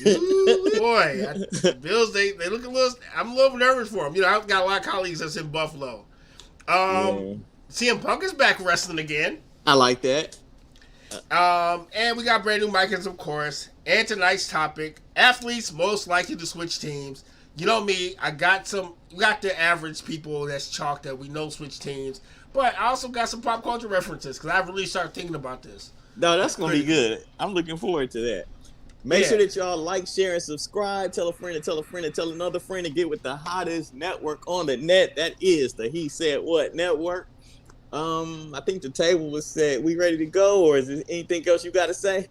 Ooh, boy, Bills they look a little. I'm a little nervous for them. I've got a lot of colleagues that's in Buffalo. Um, Yeah, CM Punk is back wrestling again. I like that. And we got brand new Micahs, of course. And tonight's topic: athletes most likely to switch teams. You know me, I got some. We got the average people that's chalk that we know switch teams, but I also got some pop culture references because I really started thinking about this. No, that's Like gonna be critically. good. I'm looking forward to that. Make sure Yeah. that y'all like, share, and subscribe. Tell a friend and tell a friend and tell another friend to get with the hottest network on the net. That is the He Said What Network. I think the table was set. We ready to go, or is there anything else you got to say?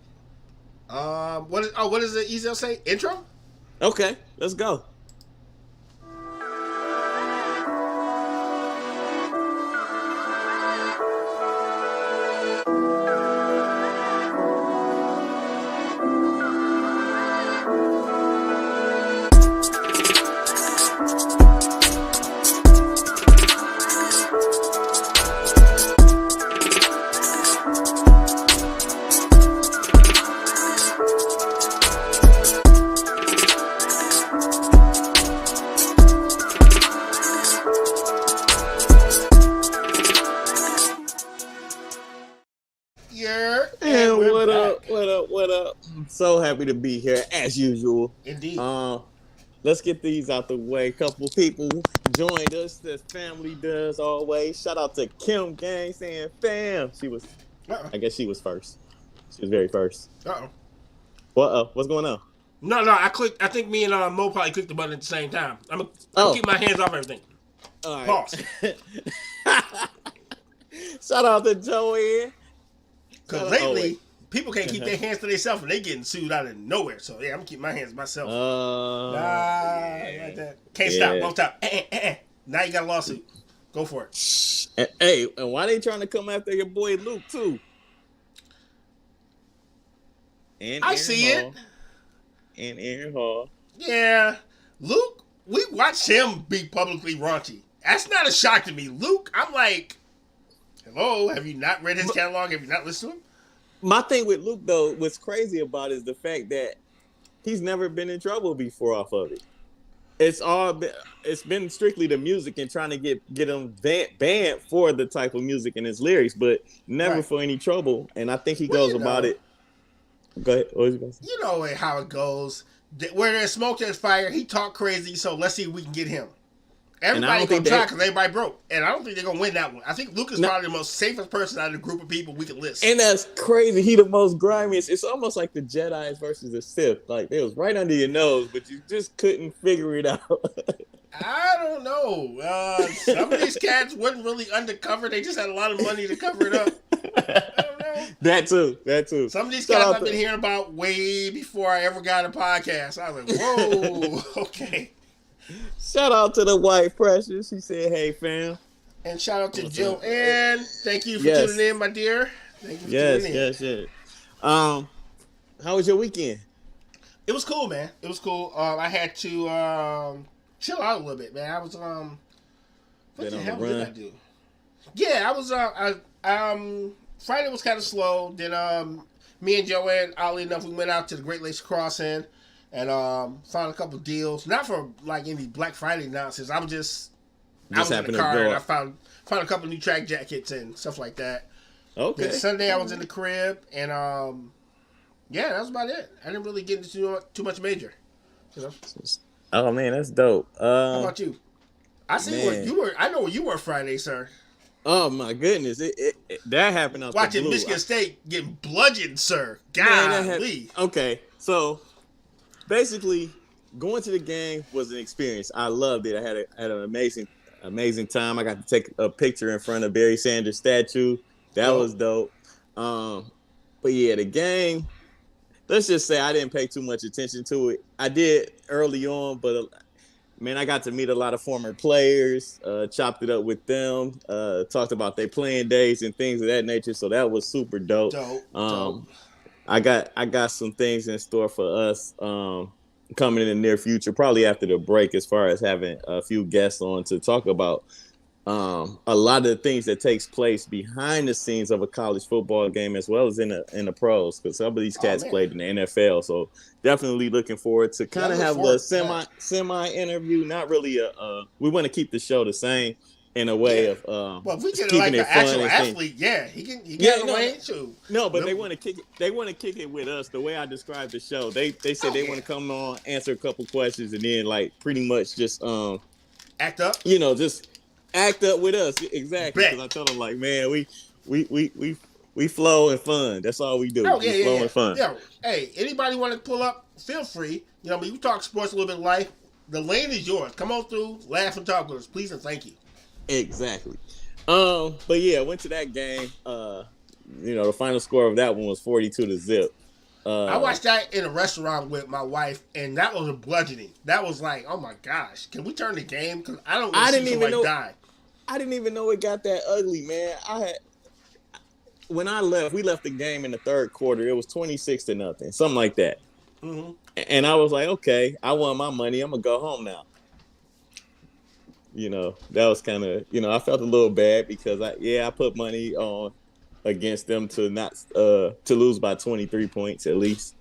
What is it? Easy to say intro. Okay, let's go. Yeah, and And we're what up? back. What up? What up? I'm so happy to be here as usual. Indeed. Uh, let's get these out the way. Couple people joined us. The family does always. Shout out to Kim Gang saying fam. Uh I guess she was first. She was very first. oh. What's going on? No. I clicked. I think me and Mo probably clicked the button at the same time. I'm gonna keep Oh, my hands off everything. all right. Pause. Shout out to Joey. Because Oh wait. lately, people can't keep their hands to themselves and they getting sued out of nowhere. So yeah, I'm gonna keep my hands to myself. Like that. Can't stop. Yeah. Won't stop. Now you got a lawsuit. Go for it. Hey, and why they trying to come after your boy Luke too? And I Aaron see Hall. it. And Aaron Hall. Yeah, Luke. We watched him be publicly raunchy. That's not a shock to me. Luke, I'm like, hello. Have you not read his catalog? Have you not listened to him? My thing with Luke though, what's crazy about is the fact that he's never been in trouble before off of it. It's been strictly the music and trying to get him banned for the type of music and his lyrics, but never Right. for any trouble. And I think he Well, goes about it. Go ahead. What was you gonna say? you know how it goes. Where there's smoke, there's fire. He talked crazy, so let's see if we can get him. And I Everybody don't gonna think try that. because everybody broke, and I don't think they're gonna win that one. I think Luke is No, probably the most safest person out of the group of people we can list. and that's crazy. He the most grimiest. It's almost like the Jedi's versus the Sith. Like it was right under your nose, but you just couldn't figure it out. I don't know. Some of these cats wasn't really undercover. They just had a lot of money to cover it up. I don't know. That too. That too. Some of these Shout cats out I've been to hearing about way before I ever got a podcast. I was like, whoa, okay. Shout out to the white precious. She said, "Hey fam." And shout out to What's Jill up? Ann. Thank you for Yes. tuning in, my dear. Thank you for Yes, tuning in. yes. How was your weekend? It was cool, man. It was cool. I had to chill out a little bit, man. I was what Been the on the hell did I run. do? Yeah, I was Friday was kind of slow. Then me and Joanne, oddly enough, we went out to the Great Lakes Crossing and found a couple deals. Not for like any Black Friday nonsense. I Just was in happened the to car go and I up. found a couple new track jackets and stuff like that. Okay. Then Sunday I was in the crib and yeah, that was about it. I didn't really get into too much major. You know. Oh man, that's dope. How about you? I see what Man. you were. I know where you were Friday, sir. Oh my goodness, that happened out the Watching blue. Michigan State getting bludgeoned, sir. Man, that Golly. okay, so basically, going to the game was an experience. I loved it. I had an amazing time. I got to take a picture in front of Barry Sanders statue. That Dope. was dope. But yeah, the game. Let's just say I didn't pay too much attention to it. I did early on, but man, I got to meet a lot of former players, chopped it up with them, talked about their playing days and things of that nature. So that was super dope. Dope. Um, I got some things in store for us coming in the near future, probably after the break, as far as having a few guests on to talk about a lot of the things that takes place behind the scenes of a college football game as well as in the pros, because some of these Oh cats man, played in the NFL. So definitely looking forward to yeah, I kind of look have the forward to that. semi interview. Not really we want to keep the show the same in a way Yeah. of Well, if we get keeping like an it fun actual and things. athlete, yeah, he can Yeah, have a no, range too. no, but they We'll- want to kick it. They want to kick it with us. The way I described the show, they said Oh they yeah, want to come on, answer a couple questions, and then like pretty much just act up. just act up with us. Exactly, Bet. because I told them like, man, we flow and fun. That's all we do. Oh yeah, We yeah, flow yeah. and fun. Yeah. Hey, anybody want to pull up? Feel free. You know, I mean, we talk sports a little bit of life. The lane is yours. Come on through, laugh and talk with us, please and thank you. Exactly. But yeah, went to that game. The final score of that one was 42-0. I watched that in a restaurant with my wife, and that was a bludgeoning. That was like, oh my gosh, can we turn the game? Because I don't want I to didn't see even somebody know. die. I didn't even know it got that ugly, man. When I left, we left the game in the third quarter. It was 26-0, something like that. Mm-hmm. And I was like, okay, I won my money. I'm gonna go home now. That was kind of, I felt a little bad because I put money on against them to not to lose by 23 points at least.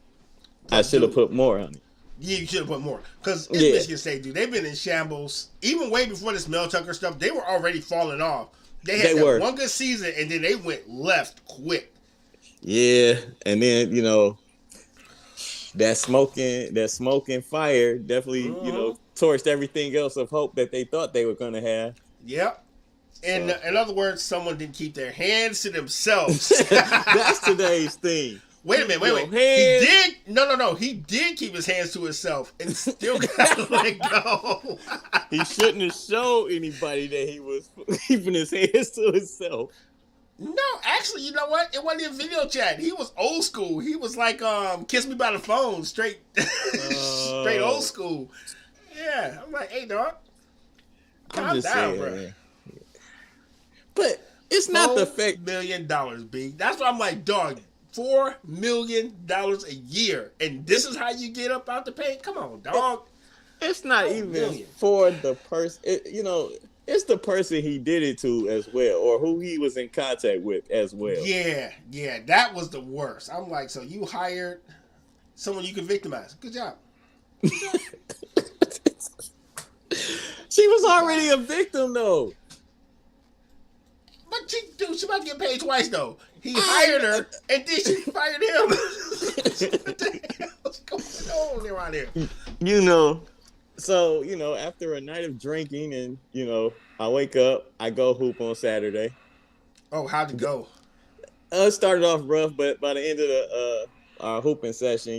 I should have put more on it. Yeah, you should have put more. Because it's Yeah. Michigan State, dude. They've been in shambles. Even way before this Mel Tucker stuff, they were already falling off. They had They were. one good season, and then they went left quick. Yeah, and then that smoking fire definitely torched everything else of hope that they thought they were gonna have. Yep. And in other words, someone didn't keep their hands to themselves. That's today's thing. Wait a minute. Yo, He hands. did. No. He did keep his hands to himself and still got let go. He shouldn't have showed anybody that he was keeping his hands to himself. No, actually, you know what? It wasn't even video chat. He was old school. He was like, kiss me by the phone, straight old school. Yeah, I'm like, hey, dog, calm down, bro. Man. But it's not the fact. $4 million, B. That's why I'm like, dog, $4 million a year, and this is how you get up out the paint. Come on, dog. It's not $4 even million. for the person. It's the person he did it to as well, or who he was in contact with as well. Yeah, that was the worst. I'm like, so you hired someone you could victimize. Good job. She was already a victim, though. But she about to get paid twice though. He hired her and then she fired him. What the hell's going on around here? So, after a night of drinking and, I wake up, I go hoop on Saturday. Oh, how'd it go? It started off rough, but by the end of the our hooping session,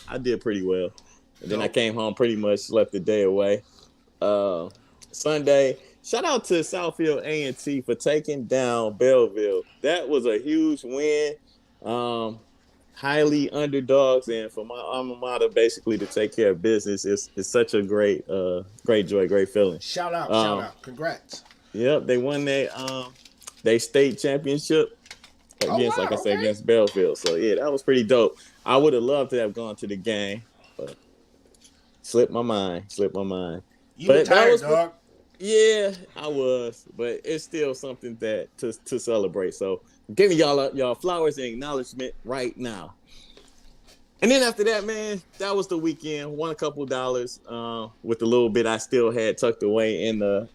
I did pretty well. And then I came home, pretty much slept the day away. Sunday, shout out to Southfield A&T for taking down Belleville. That was a huge win. Highly underdogs, and for my alma mater basically to take care of business is such a great joy, great feeling. Shout out. Congrats. Yep, they won their state championship against, like I said, okay. against Belleville. So yeah, that was pretty dope. I would have loved to have gone to the game, but slipped my mind. You But were that tired, was- dog. Yeah, I was, but it's still something that to celebrate. So I'm giving y'all flowers and acknowledgement right now. And then after that, man, that was the weekend. Won a couple dollars with the little bit I still had tucked away in the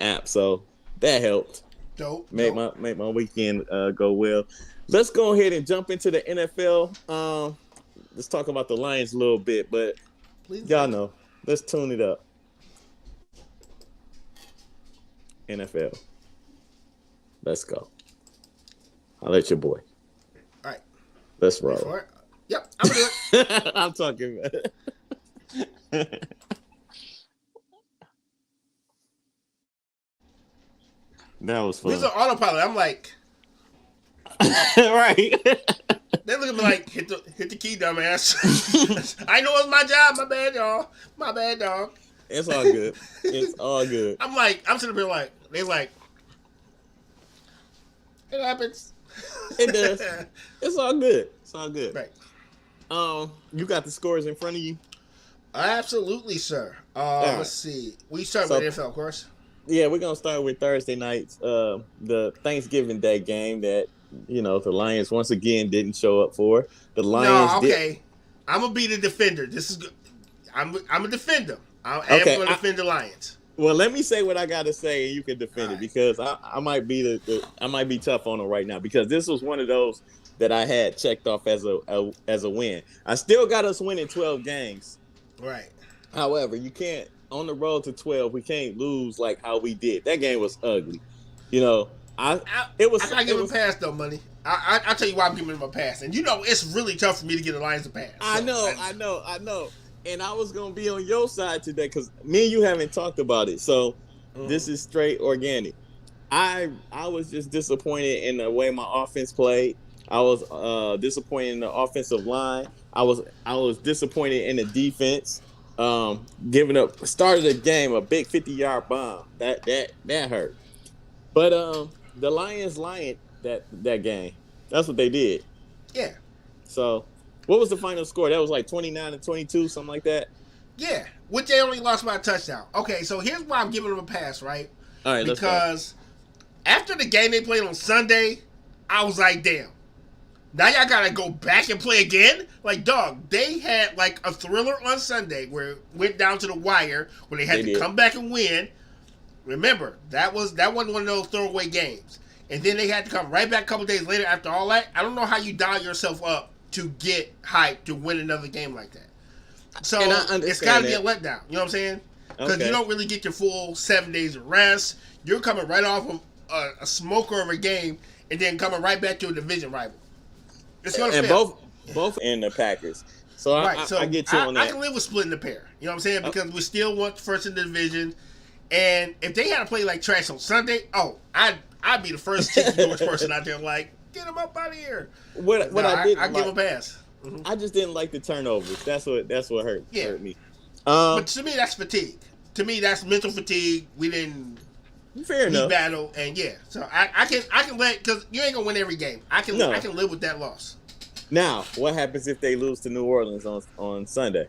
app. So that helped. Dope. Make my weekend go well. Let's go ahead and jump into the NFL. Let's talk about the Lions a little bit, but Please. y'all know. Let's tune it up. NFL. Let's go. I'll let your boy. All right. Let's Wait roll. for it. Yep, I'm gonna do it. I'm talking about it. That was fun. This is an autopilot. I'm like, Right. they look at me like, hit the key, dumbass. I know it's my job. My bad, y'all. My bad, dog. It's all good. It's all good. I'm sitting here like, they like, it happens. It does. It's all good. It's all good. Right. You got the scores in front of you? Absolutely, sir. right. Let's see. We start So- with NFL, of course. Yeah, we're gonna start with Thursday nights. The Thanksgiving Day game that the Lions once again didn't show up for. The Lions No, did. okay. I'm gonna be the defender. This is good. I'm a defender. I am Okay, gonna defend the Lions. well, let me say what I gotta say, and you can defend it All right. because I might be I might be tough on it right now because this was one of those that I had checked off as a win. I still got us winning 12 games. Right. However, you can't on the road to 12. We can't lose like how we did. That game was ugly. You know, I I, it was I gotta give him a pass though, money. I'll tell you why I'm giving him a pass. And it's really tough for me to get the Lions a pass. I know. And I was gonna be on your side today because me and you haven't talked about it. So this is straight organic. I was just disappointed in the way my offense played. I was disappointed in the offensive line. I was disappointed in the defense. Giving up started the game a big 50-yard bomb. That hurt. But the Lions that game. That's what they did. Yeah. So what was the final score? That was like 29-22, something like that. Yeah. Which they only lost by a touchdown. Okay, so here's why I'm giving them a pass, right? All right, because after the game they played on Sunday, I was like, damn. Now y'all gotta go back and play again? Like, dog, they had like a thriller on Sunday where it went down to the wire where they had to come back and win. Remember, that wasn't one of those throwaway games. And then they had to come right back a couple days later after all that. I don't know how you dial yourself up to get hyped to win another game like that. So it's got to be a letdown. You know what I'm saying? Because you don't really get your full 7 days of rest. You're coming right off of a smoker of a game and then coming right back to a division rival. It's going to fail. Both in the Packers. So I get you on that. I can live with splitting the pair. You know what I'm saying? Because we still want first in the division. And if they had to play like trash on Sunday, I'd be the first Chicken George person out there like, get him up out of here. I give him a pass. Mm-hmm. I just didn't like the turnovers. That's what hurt me. But to me, that's fatigue. To me, that's mental fatigue. We didn't battle, and so I can let because you ain't gonna win every game. I can live with that loss. Now, what happens if they lose to New Orleans on Sunday?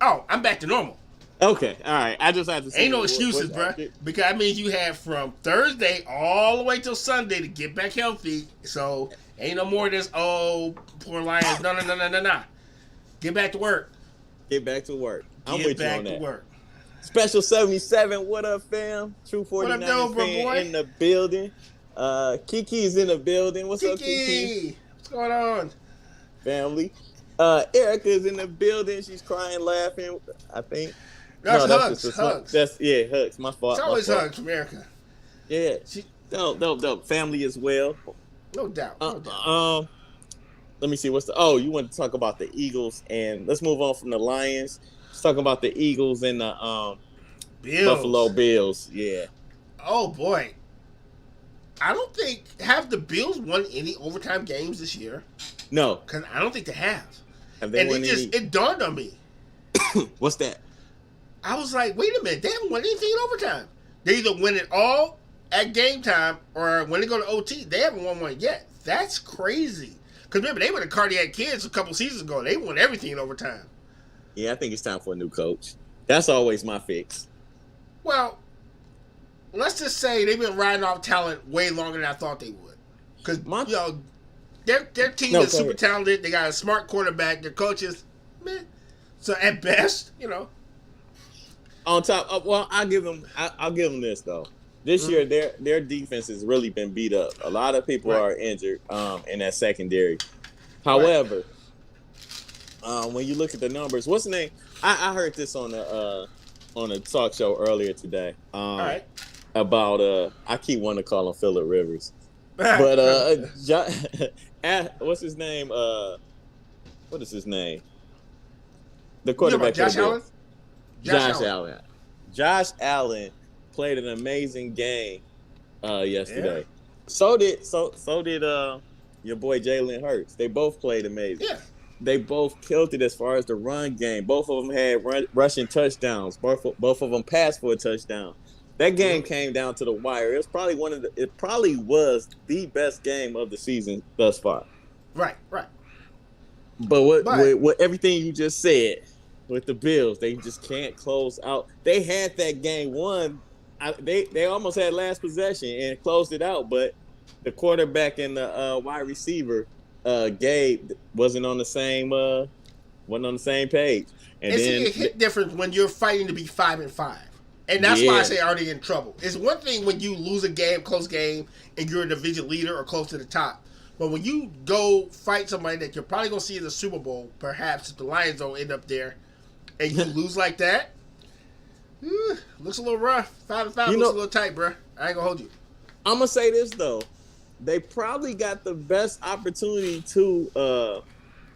Oh, I'm back to normal. Okay, all right. I just have to say ain't no excuses, bro. Because that means you have from Thursday all the way till Sunday to get back healthy. So ain't no more of this. Oh, poor Lions. No. Get back to work. Get back to work. I'm with you on that. Get back to work. Special 77. What up, fam? True 49 fan in the building. Kiki's in the building. What's up, Kiki? What's going on, family? Erica's in the building. She's crying, laughing. I think. That's hugs. That's hugs. My fault. It's always hugs from Erica. Yeah, dope. Family as well. No doubt. Let me see. you want to talk about the Eagles, and let's move on from the Lions. Let's talk about the Eagles and the Buffalo Bills. Yeah. Oh boy. I don't think have the Bills won any overtime games this year. No, because I don't think they have. Have they won any? It dawned on me. What's that? I was like, wait a minute, they haven't won anything in overtime. They either win it all at game time or when they go to OT, they haven't won one yet. That's crazy. Because remember, they were the Cardiac Kids a couple seasons ago. They won everything in overtime. Yeah, I think it's time for a new coach. That's always my fix. Well, let's just say they've been riding off talent way longer than I thought they would. Because, their team is super talented. They got a smart quarterback. Their coaches, meh. So at best, On top, I'll give them this though. This year, their defense has really been beat up. A lot of people are injured in that secondary. However, when you look at the numbers, what's the name? I heard this on a talk show earlier today. About I keep wanting to call him Phillip Rivers, but what's his name? What is his name? The quarterback. Josh Allen. Josh Allen played an amazing game yesterday. Yeah. So did your boy Jalen Hurts. They both played amazing. Yeah. They both killed it as far as the run game. Both of them had rushing touchdowns. Both of them passed for a touchdown. That game came down to the wire. It probably was the best game of the season thus far. Right. But what everything you just said with the Bills, they just can't close out. They had that game won. they almost had last possession and closed it out, but the quarterback and the wide receiver, Gabe, wasn't on the same page. And It's then a hit difference when you're fighting to be 5-5. And that's why I say are they in trouble. It's one thing when you lose a game, close game, and you're a division leader or close to the top. But when you go fight somebody that you're probably going to see in the Super Bowl, perhaps if the Lions don't end up there, and you lose like that, looks a little rough. 5-5 looks a little tight, bro. I ain't going to hold you. I'm going to say this, though. They probably got the best opportunity to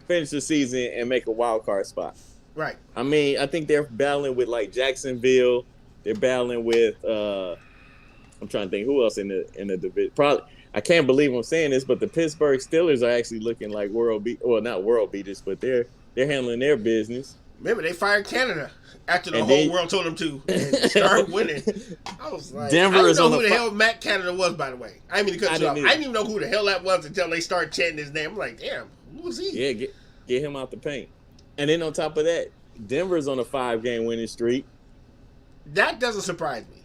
finish the season and make a wild card spot. Right. I mean, I think they're battling with, like, Jacksonville. They're battling with I'm trying to think who else in the division. Probably, I can't believe I'm saying this, but the Pittsburgh Steelers are actually looking like not world beaters, but they're handling their business. Remember, they fired Canada after the whole world told them to and start winning. I was like, Denver I didn't is know on who the the hell Matt Canada was, by the way. I didn't mean to cut you off. I didn't even know who the hell that was until they started chanting his name. I'm like, damn, who was he? Yeah, get him out the paint. And then on top of that, Denver's on a 5-game winning streak. That doesn't surprise me.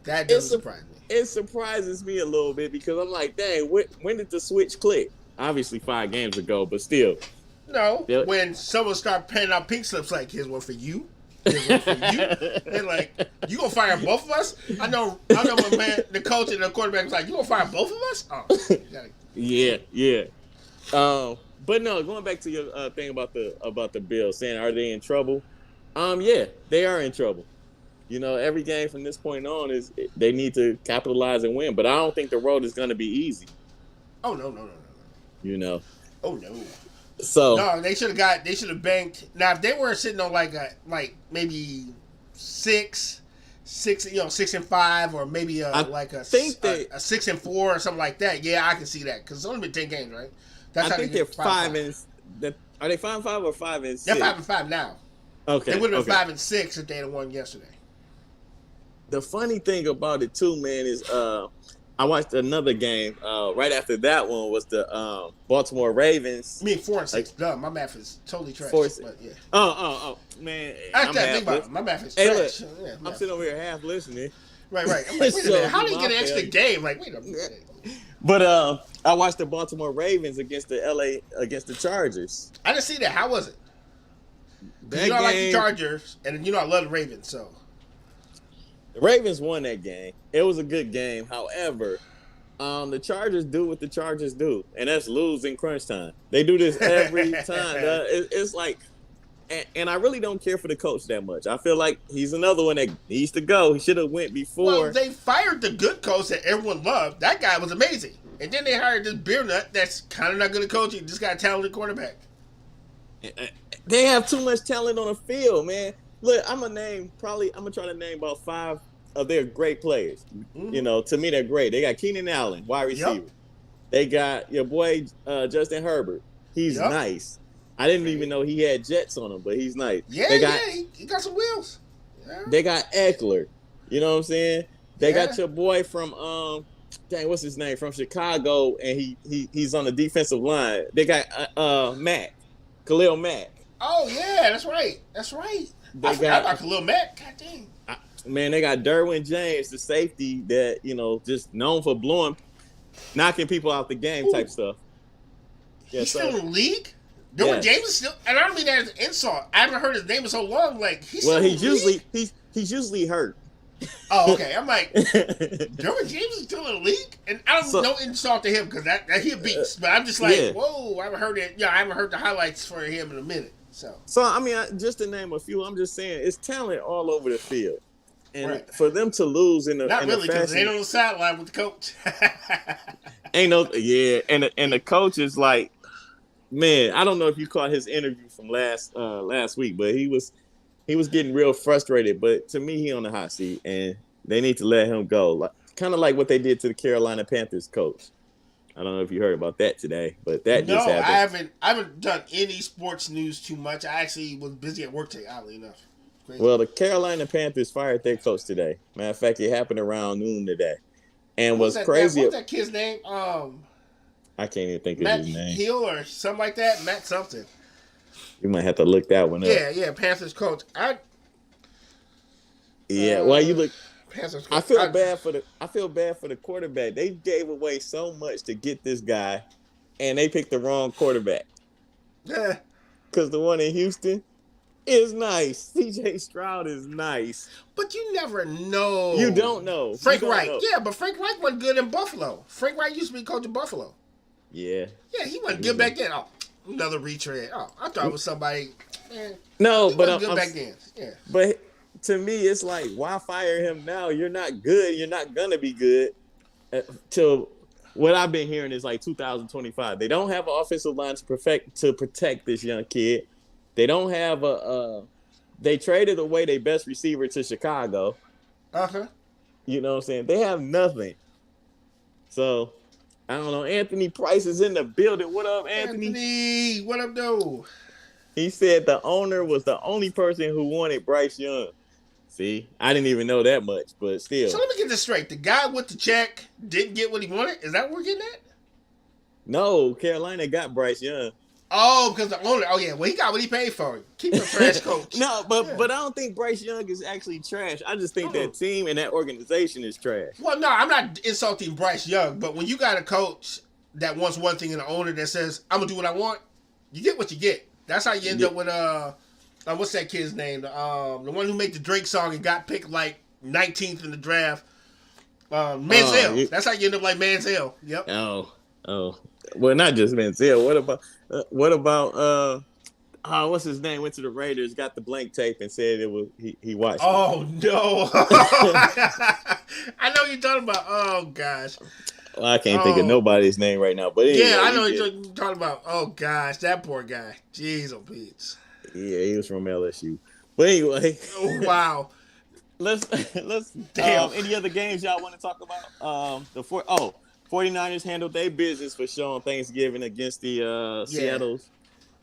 That doesn't surprise me. It surprises me a little bit because I'm like, dang, when did the switch click? Obviously 5 games ago, but still. No, when someone start penning out pink slips like, here's one for you, here's one for you. They're like, you gonna fire both of us? I know my man, the coach and the quarterback was like, you gonna fire both of us? Oh, yeah. But no, going back to your thing about the Bills, saying are they in trouble? Yeah, they are in trouble. You know, every game from this point on is they need to capitalize and win. But I don't think the road is going to be easy. Oh no. You know. Oh no. So no, they should have banked. Now, if they were sitting on like maybe 6 and 5, or maybe a 6 and 4 or something like that. Yeah, I can see that because it's only been 10 games, right? That's I think they're 5 and. Are they 5-5 or 5 and 6? They're 5-5 now. Okay. They would have been 5 and 6 if they had won yesterday. The funny thing about it too, man, is I watched another game. Right after that one was the Baltimore Ravens. I mean 4 and 6. Duh, my math is totally trash. 4 and 6. But yeah. Oh, man. My math is trash. Look, yeah, I'm sitting over here half listening. Right. I'm like, wait a minute. How did he get an extra game? Like, wait a minute. But I watched the Baltimore Ravens against the Chargers. I didn't see that. How was it? Because I like the Chargers, and I love the Ravens, so. The Ravens won that game. It was a good game. However, the Chargers do what the Chargers do, and that's lose in crunch time. They do this every time. It's like, and I really don't care for the coach that much. I feel like he's another one that needs to go. He should have went before. Well, they fired the good coach that everyone loved. That guy was amazing. And then they hired this beer nut that's kind of not good at coaching. Just got a talented quarterback. They have too much talent on the field, man. Look, I'm gonna try to name about 5 of their great players. Mm-hmm. You know, to me, they're great. They got Keenan Allen, wide receiver. Yep. They got your boy Justin Herbert. He's nice. I didn't even know he had jets on him, but he's nice. Yeah, he got some wheels. Yeah. They got Eckler. You know what I'm saying? They got your boy from what's his name? From Chicago, and he's on the defensive line. They got Khalil Mack. Oh yeah, that's right. I forgot about Khalil Mack. God dang. Man, they got Derwin James, the safety that, just known for knocking people out the game type stuff. He's still in the league? Derwin James is still, and I don't mean that as an insult. I haven't heard his name in so long. Like he's usually hurt. Oh, okay. I'm like, Derwin James is still in the league, and I don't no insult to him because that he a beast. But I'm just like, whoa, I haven't heard it. Yeah, I haven't heard the highlights for him in a minute. So I mean, just to name a few, I'm just saying it's talent all over the field, and for them to lose in the not really because they ain't on the sideline with the coach. And the coach is like. Man, I don't know if you caught his interview from last week, but he was getting real frustrated. But to me, he on the hot seat, and they need to let him go. Kind of like what they did to the Carolina Panthers coach. I don't know if you heard about that today, but that just happened. I haven't done any sports news too much. I actually was busy at work today, oddly enough. Crazy. Well, the Carolina Panthers fired their coach today. Matter of fact, it happened around noon today, and what's crazy. What's that kid's name? I can't even think of his name. Matt Hill or something like that. Matt something. You might have to look that one up. Yeah, Panthers coach. Well, you look. Panthers. I feel bad for the quarterback. They gave away so much to get this guy, and they picked the wrong quarterback. Yeah. Because the one in Houston is nice. C.J. Stroud is nice. But you never know. You don't know. Frank Reich. Yeah, but Frank Reich wasn't good in Buffalo. Frank Reich used to be coach of Buffalo. Yeah. Yeah, he wasn't good back then. Oh, another retread. Oh, I thought it was somebody. Man, no, but I'm good back then. Yeah. But to me, it's like, why fire him now? You're not good. You're not gonna be good. Till what I've been hearing is like 2025. They don't have an offensive line to protect this young kid. They don't have they traded away their best receiver to Chicago. Uh-huh. You know what I'm saying? They have nothing. So, I don't know. Anthony Price is in the building. What up, Anthony? What up, though? He said the owner was the only person who wanted Bryce Young. See, I didn't even know that much, but still. So let me get this straight. The guy with the check didn't get what he wanted? Is that what we're getting at? No, Carolina got Bryce Young. Oh, because the owner. Oh, yeah. Well, he got what he paid for. Keep a trash coach. No, but I don't think Bryce Young is actually trash. I just think that team and that organization is trash. Well, no, I'm not insulting Bryce Young, but when you got a coach that wants one thing and an owner that says, I'm going to do what I want, you get what you get. That's how you end up with, what's that kid's name? The one who made the Drake song and got picked like 19th in the draft. Manziel. That's how you end up like Manziel. Yep. Oh. Well, not just Manziel. What about what's his name? Went to the Raiders, got the blank tape, and said it was he watched. Oh no! I know you're talking about. Oh gosh. Well, I can't think of nobody's name right now, but anyway, yeah, I know you're talking about. Oh gosh, that poor guy. Jeez, oh Pete. Yeah, he was from LSU. But anyway. Oh wow. Let's damn. Any other games y'all want to talk about? 49ers handled their business for sure on Thanksgiving against the Seattle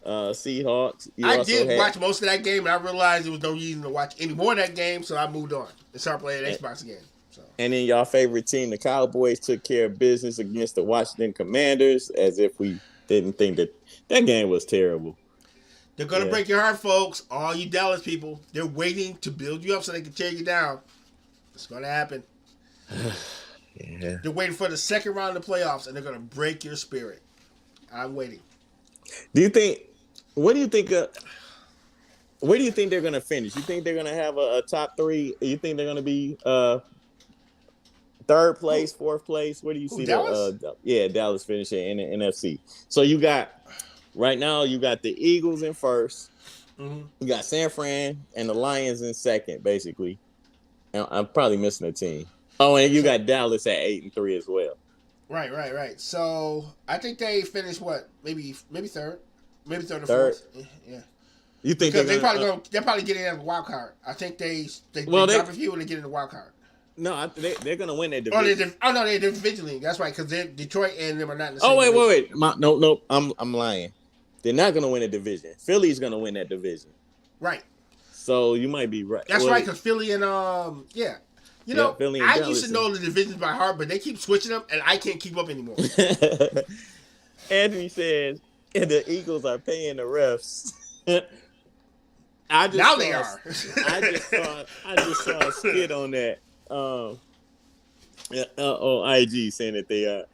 Seahawks. I did watch most of that game, and I realized there was no reason to watch any more of that game, so I moved on and started playing Xbox again. So. And then y'all favorite team, the Cowboys, took care of business against the Washington Commanders, as if we didn't think that game was terrible. They're going to break your heart, folks. All you Dallas people, they're waiting to build you up so they can tear you down. It's going to happen. Yeah. They're waiting for the second round of the playoffs, and they're going to break your spirit. I'm waiting. Where do you think they're going to finish? You think they're going to have a top three? You think they're going to be third place, fourth place? Where do you see Dallas? Dallas finishing in the NFC. So you got the Eagles in first. Mm-hmm. You got San Fran and the Lions in second, basically. And I'm probably missing a team. Oh, and you got Dallas at 8-3 as well. Right. So I think they finished maybe third, or Third? fourth. Yeah. You think they're probably getting in the wild card. I think they drop a few and they get in the wild card. No, they're gonna win that division. They're divisionally. That's right, because Detroit and them are not in the same. Oh wait. No, I'm lying. They're not gonna win a division. Philly's gonna win that division. Right. So you might be right. That's right, because Philly and You know, Philly and I Dallas used to know the divisions by heart, but they keep switching them, and I can't keep up anymore. Anthony says the Eagles are paying the refs. They are. I just saw a skit on that. On IG saying that they are.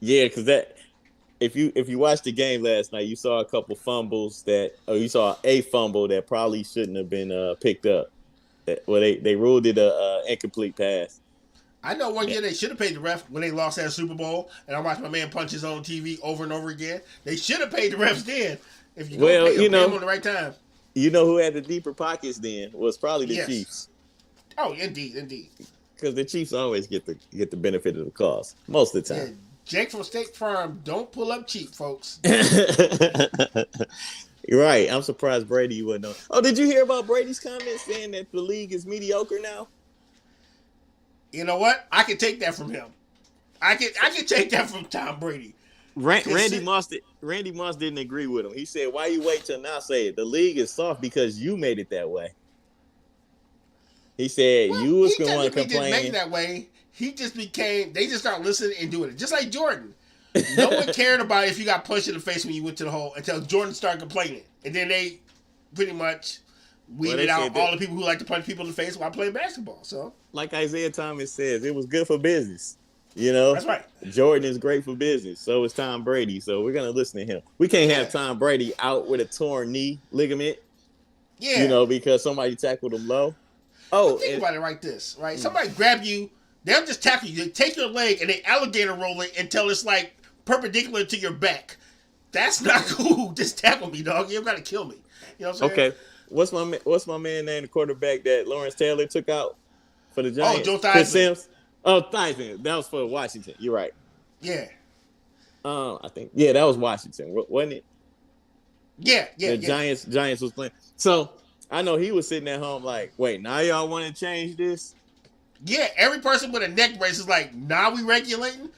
Because that if you watched the game last night, you saw a couple fumbles you saw a fumble that probably shouldn't have been picked up. Well, they ruled it a incomplete pass. I know one year they should have paid the ref when they lost that Super Bowl, and I watched my man punch his own TV over and over again. They should have paid the refs then. If you pay them on the right time. You know who had the deeper pockets then was probably the Chiefs. Oh, indeed. Because the Chiefs always get the benefit of the cause most of the time. Yeah, Jake from State Farm, don't pull up cheap, folks. You're right. I'm surprised Brady wouldn't know. Oh, did you hear about Brady's comments saying that the league is mediocre now? You know what? I can take that from him. I can take that from Tom Brady. Randy Moss didn't agree with him. He said, "Why you wait till now? Say it. The league is soft because you made it that way." He said you was going to complain. He didn't make it that way. He just became. They just started listening and doing it, just like Jordan. No one cared about if you got punched in the face when you went to the hole until Jordan started complaining, and then they pretty much weeded out all the people who like to punch people in the face while playing basketball. So, like Isaiah Thomas says, it was good for business. You know, that's right. Jordan is great for business. So is Tom Brady. So we're gonna listen to him. We can't have Tom Brady out with a torn knee ligament. Yeah, you know, because somebody tackled him low. Oh, think about it like this, right? Somebody grab you, they'll just tackle you. They take your leg and they alligator roll it until it's like perpendicular to your back. That's not cool. Just tackle me, dog. You don't gotta kill me. You know what I'm saying? Okay. What's my man name? The quarterback that Lawrence Taylor took out for the Giants. Oh, Joe Theismann. Theismann. That was for Washington. You're right. Yeah. I think that was Washington, wasn't it? Yeah. The Giants was playing. So I know he was sitting at home like, wait, now y'all want to change this? Yeah, every person with a neck brace is like, now we regulating?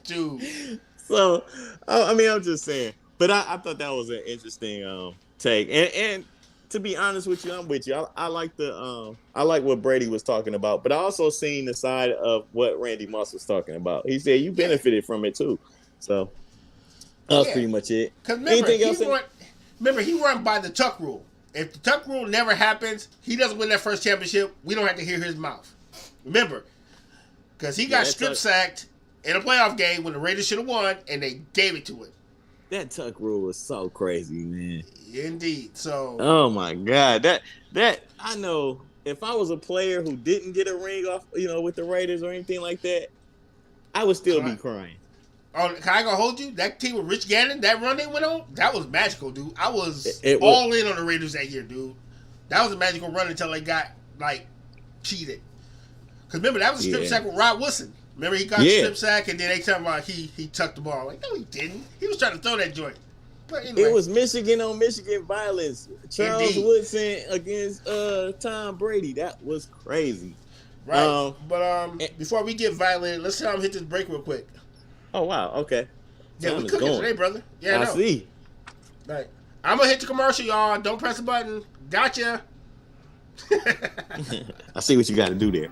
Dude. So, I mean, I'm just saying. But I thought that was an interesting take. And to be honest with you, I'm with you. I like I like what Brady was talking about, but I also seen the side of what Randy Moss was talking about. He said you benefited from it too. So that's pretty much it. Because remember, he run by the Tuck rule. If the Tuck rule never happens, he doesn't win that first championship. We don't have to hear his mouth. Remember, because he got strip sacked in a playoff game when the Raiders should have won, and they gave it to him. That Tuck rule was so crazy, man. Indeed. So. Oh my God, that I know. If I was a player who didn't get a ring off, with the Raiders or anything like that, I would still be crying. Oh, can I go hold you? That team with Rich Gannon, that run they went on, that was magical, dude. I was all in on the Raiders that year, dude. That was a magical run until they got cheated. Because remember, that was a strip sack with Rod Woodson. Remember, he got a strip sack, and then they talking about he tucked the ball. Like, no, he didn't. He was trying to throw that joint. But anyway. It was Michigan on Michigan violence. Charles Woodson against Tom Brady. That was crazy. Right. But before we get violent, let's hit this break real quick. Oh, wow. Okay. Yeah, we're cooking today, brother. Yeah, I see. Right. I'm going to hit the commercial, y'all. Don't press the button. Gotcha. I see what you got to do there.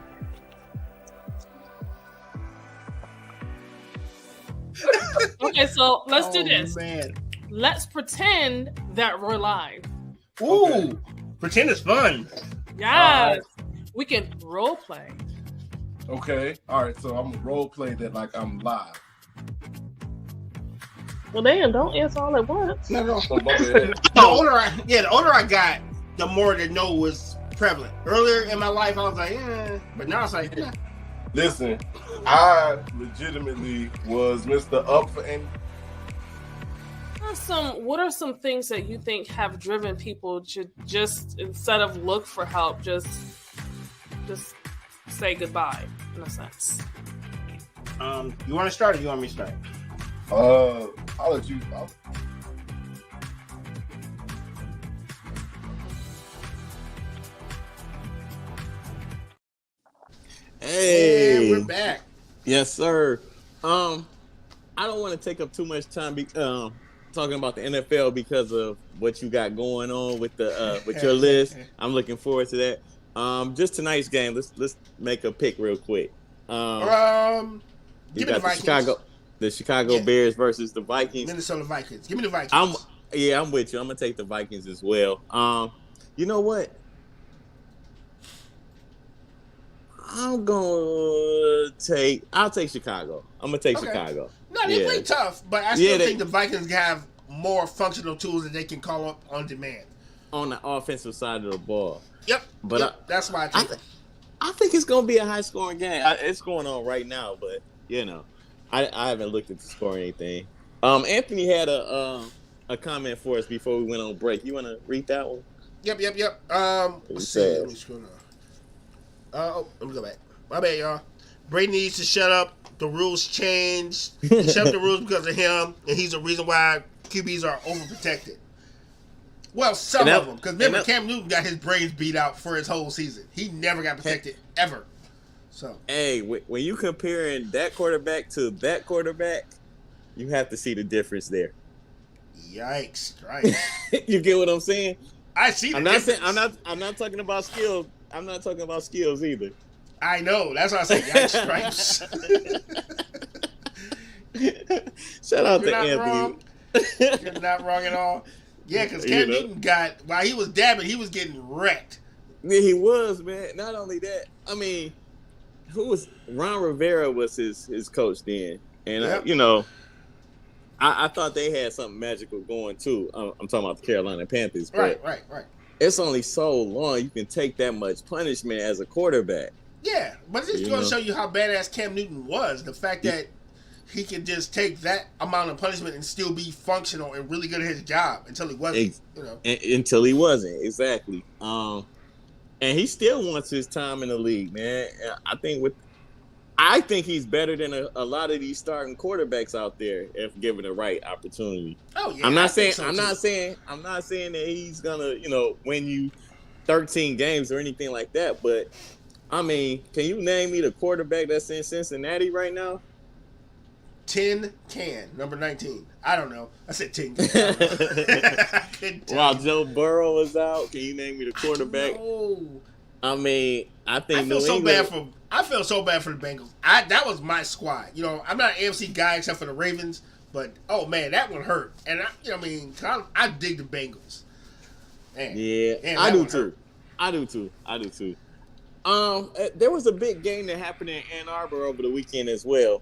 Okay, so let's do this. Man. Let's pretend that we're live. Ooh. Okay. Pretend it's fun. Yes. We can role play. Okay. All right. So I'm gonna role play that like I'm live. Well, damn, don't answer all at once. No. So my bad. The older I got, the more the no was prevalent. Earlier in my life, I was like, but now it's like, Listen, I legitimately was Mr. Up for any. What are some things that you think have driven people to just, instead of look for help, just say goodbye, in a sense? You want to start or you want me to start? I'll let you. Hey, we're back. Yes, sir. I don't want to take up too much time talking about the NFL because of what you got going on with the with your list. I'm looking forward to that. Just tonight's game. Let's make a pick real quick. Give You me got the Vikings. the Chicago Bears versus the Vikings. Minnesota Vikings. Give me the Vikings. I'm with you. I'm gonna take the Vikings as well. You know what? I'll take Chicago. I'm gonna take Chicago. No, they play tough, but I still think the Vikings have more functional tools that they can call up on demand. On the offensive side of the ball. Yep. But that's why I take it. I think it's going to be a high-scoring game. It's going on right now, but, I haven't looked at the score or anything. Anthony had a comment for us before we went on break. You want to read that one? Yep. Let's see. Let me scroll down. Let me go back. My bad, y'all. Brady needs to shut up. The rules changed. He shut up the rules because of him, and he's the reason why QBs are overprotected. Well, some of them. Because remember, Cam Newton got his brains beat out for his whole season. He never got protected, ever. So. Hey, when you comparing that quarterback to that quarterback, you have to see the difference there. Yikes! Right? You get what I'm saying? I see. I'm not talking about skills. I'm not talking about skills either. I know. That's why I say yikes stripes. Shout out to Anthony. You're not wrong at all. Yeah, because You Cam know? Newton while he was dabbing, he was getting wrecked. Yeah, he was, man. Not only that, I mean, Ron Rivera was his coach then, and Yep. I thought they had something magical going too. I'm talking about the Carolina Panthers, but Right. it's only so long you can take that much punishment as a quarterback. Yeah, but it's You going know? to show you how badass Cam Newton was. The fact that he could just take that amount of punishment and still be functional and really good at his job until he wasn't. Until he wasn't, exactly. And he still wants his time in the league, man. I think he's better than a lot of these starting quarterbacks out there if given the right opportunity. Oh yeah, I'm not saying that he's gonna, win you 13 games or anything like that. But I mean, can you name me the quarterback that's in Cincinnati right now? Tin Can, number 19. I don't know. I said Tin Can. I couldn't tell While you. Joe Burrow is out, can you name me the quarterback? I mean, I think I feel so bad for the Bengals. That was my squad. I'm not an AFC guy except for the Ravens, but oh man, that one hurt. And I dig the Bengals. Man, yeah, I do too. I do too. There was a big game that happened in Ann Arbor over the weekend as well.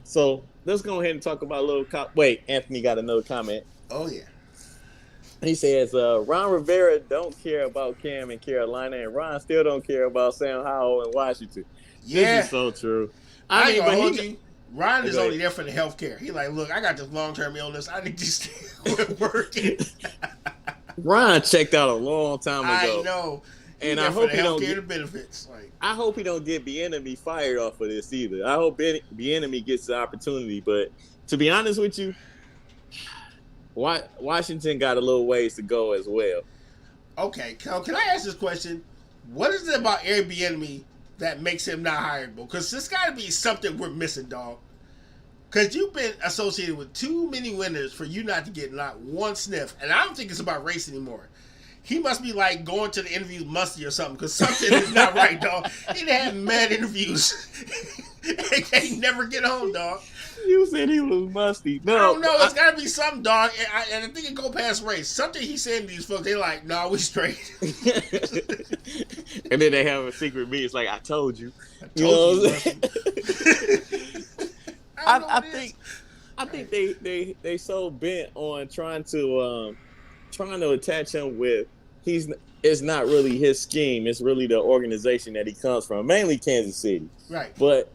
So let's go ahead and talk about a little. Wait, Anthony got another comment. Oh yeah. He says, Ron Rivera don't care about Cam in Carolina, and Ron still don't care about Sam Howell in Washington. Yeah. This is so true. I mean, but Ron is only there for the health care. He's like, look, I got this long-term illness. I need to stay working. Ron checked out a long time ago. I know. And I hope he don't get the benefits. I hope he don't get Bieniemy fired off of this either. I hope Bieniemy gets the opportunity. But to be honest with you, Washington got a little ways to go as well. Okay, can I ask this question? What is it about Eric Bieniemy that makes him not hireable? Because there's got to be something we're missing, dog. Because you've been associated with too many winners for you not to get not one sniff. And I don't think it's about race anymore. He must be like going to the interviews musty or something, because something is not right, dog. He had mad interviews. He can't never get home, dog. You said he was musty. No, I don't know. It's got to be something, dog. And I think it go past race. Something he's saying to these folks, they're like, "No, we straight." And then they have a secret meeting. It's like, I told you. I told you. I think they so bent on trying to attach him with it's not really his scheme. It's really the organization that he comes from, mainly Kansas City. Right. But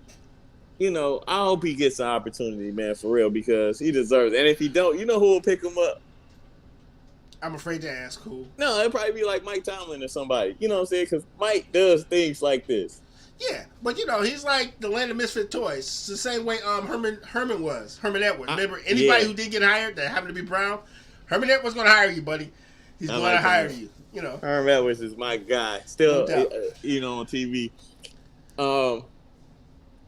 I hope he gets an opportunity, man, for real, because he deserves it. And if he don't, you know who will pick him up? I'm afraid to ask who. No, it'd probably be like Mike Tomlin or somebody. You know what I'm saying? Because Mike does things like this. Yeah, but he's like the land of misfit toys. It's the same way Herman was. Herman Edwards. Remember, anybody who did get hired that happened to be brown, Herman Edwards going to hire you, buddy. He's going to hire you. Herman Edwards is my guy. Still, No on TV.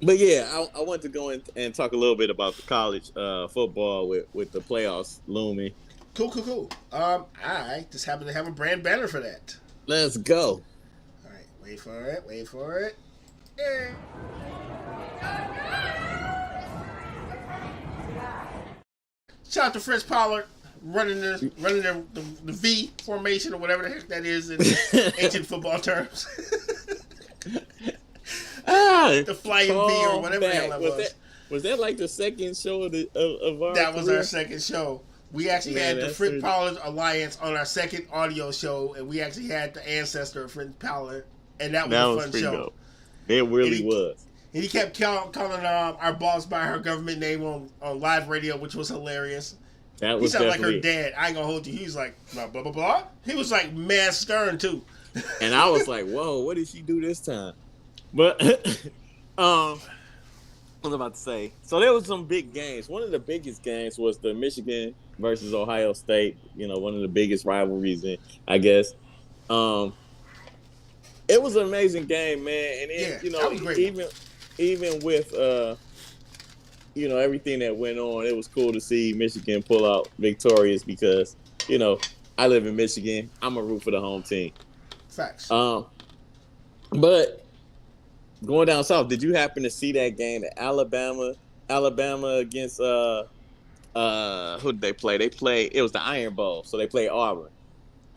But yeah, I want to go in and talk a little bit about the college football with the playoffs looming. Cool. I just happen to have a brand banner for that. Let's go. All right, wait for it. Yeah. Shout out to Fritz Pollard running the V formation or whatever the heck that is in ancient football terms. The flying V or whatever the hell that was. Was that like the second show of our That was career? our second show. We actually had the Fritz Pollard Alliance on our second audio show, and we actually had the ancestor of Fritz Pollard, and that was a fun show. Dope. It really was. And he kept calling our boss by her government name on live radio, which was hilarious. That was he sounded like her definitely dad. I ain't gonna hold you. He was like, blah, blah, blah, blah. He was like mad stern, too. And I was like, whoa, what did she do this time? But, what was I about to say? So there was some big games. One of the biggest games was the Michigan versus Ohio State. One of the biggest rivalries, I guess. It was an amazing game, man. And that was great. Even with everything that went on, it was cool to see Michigan pull out victorious because I live in Michigan. I'm a root for the home team. Facts. But going down south, did you happen to see that game at Alabama against Who did they play? It was the Iron Bowl, so they played Auburn.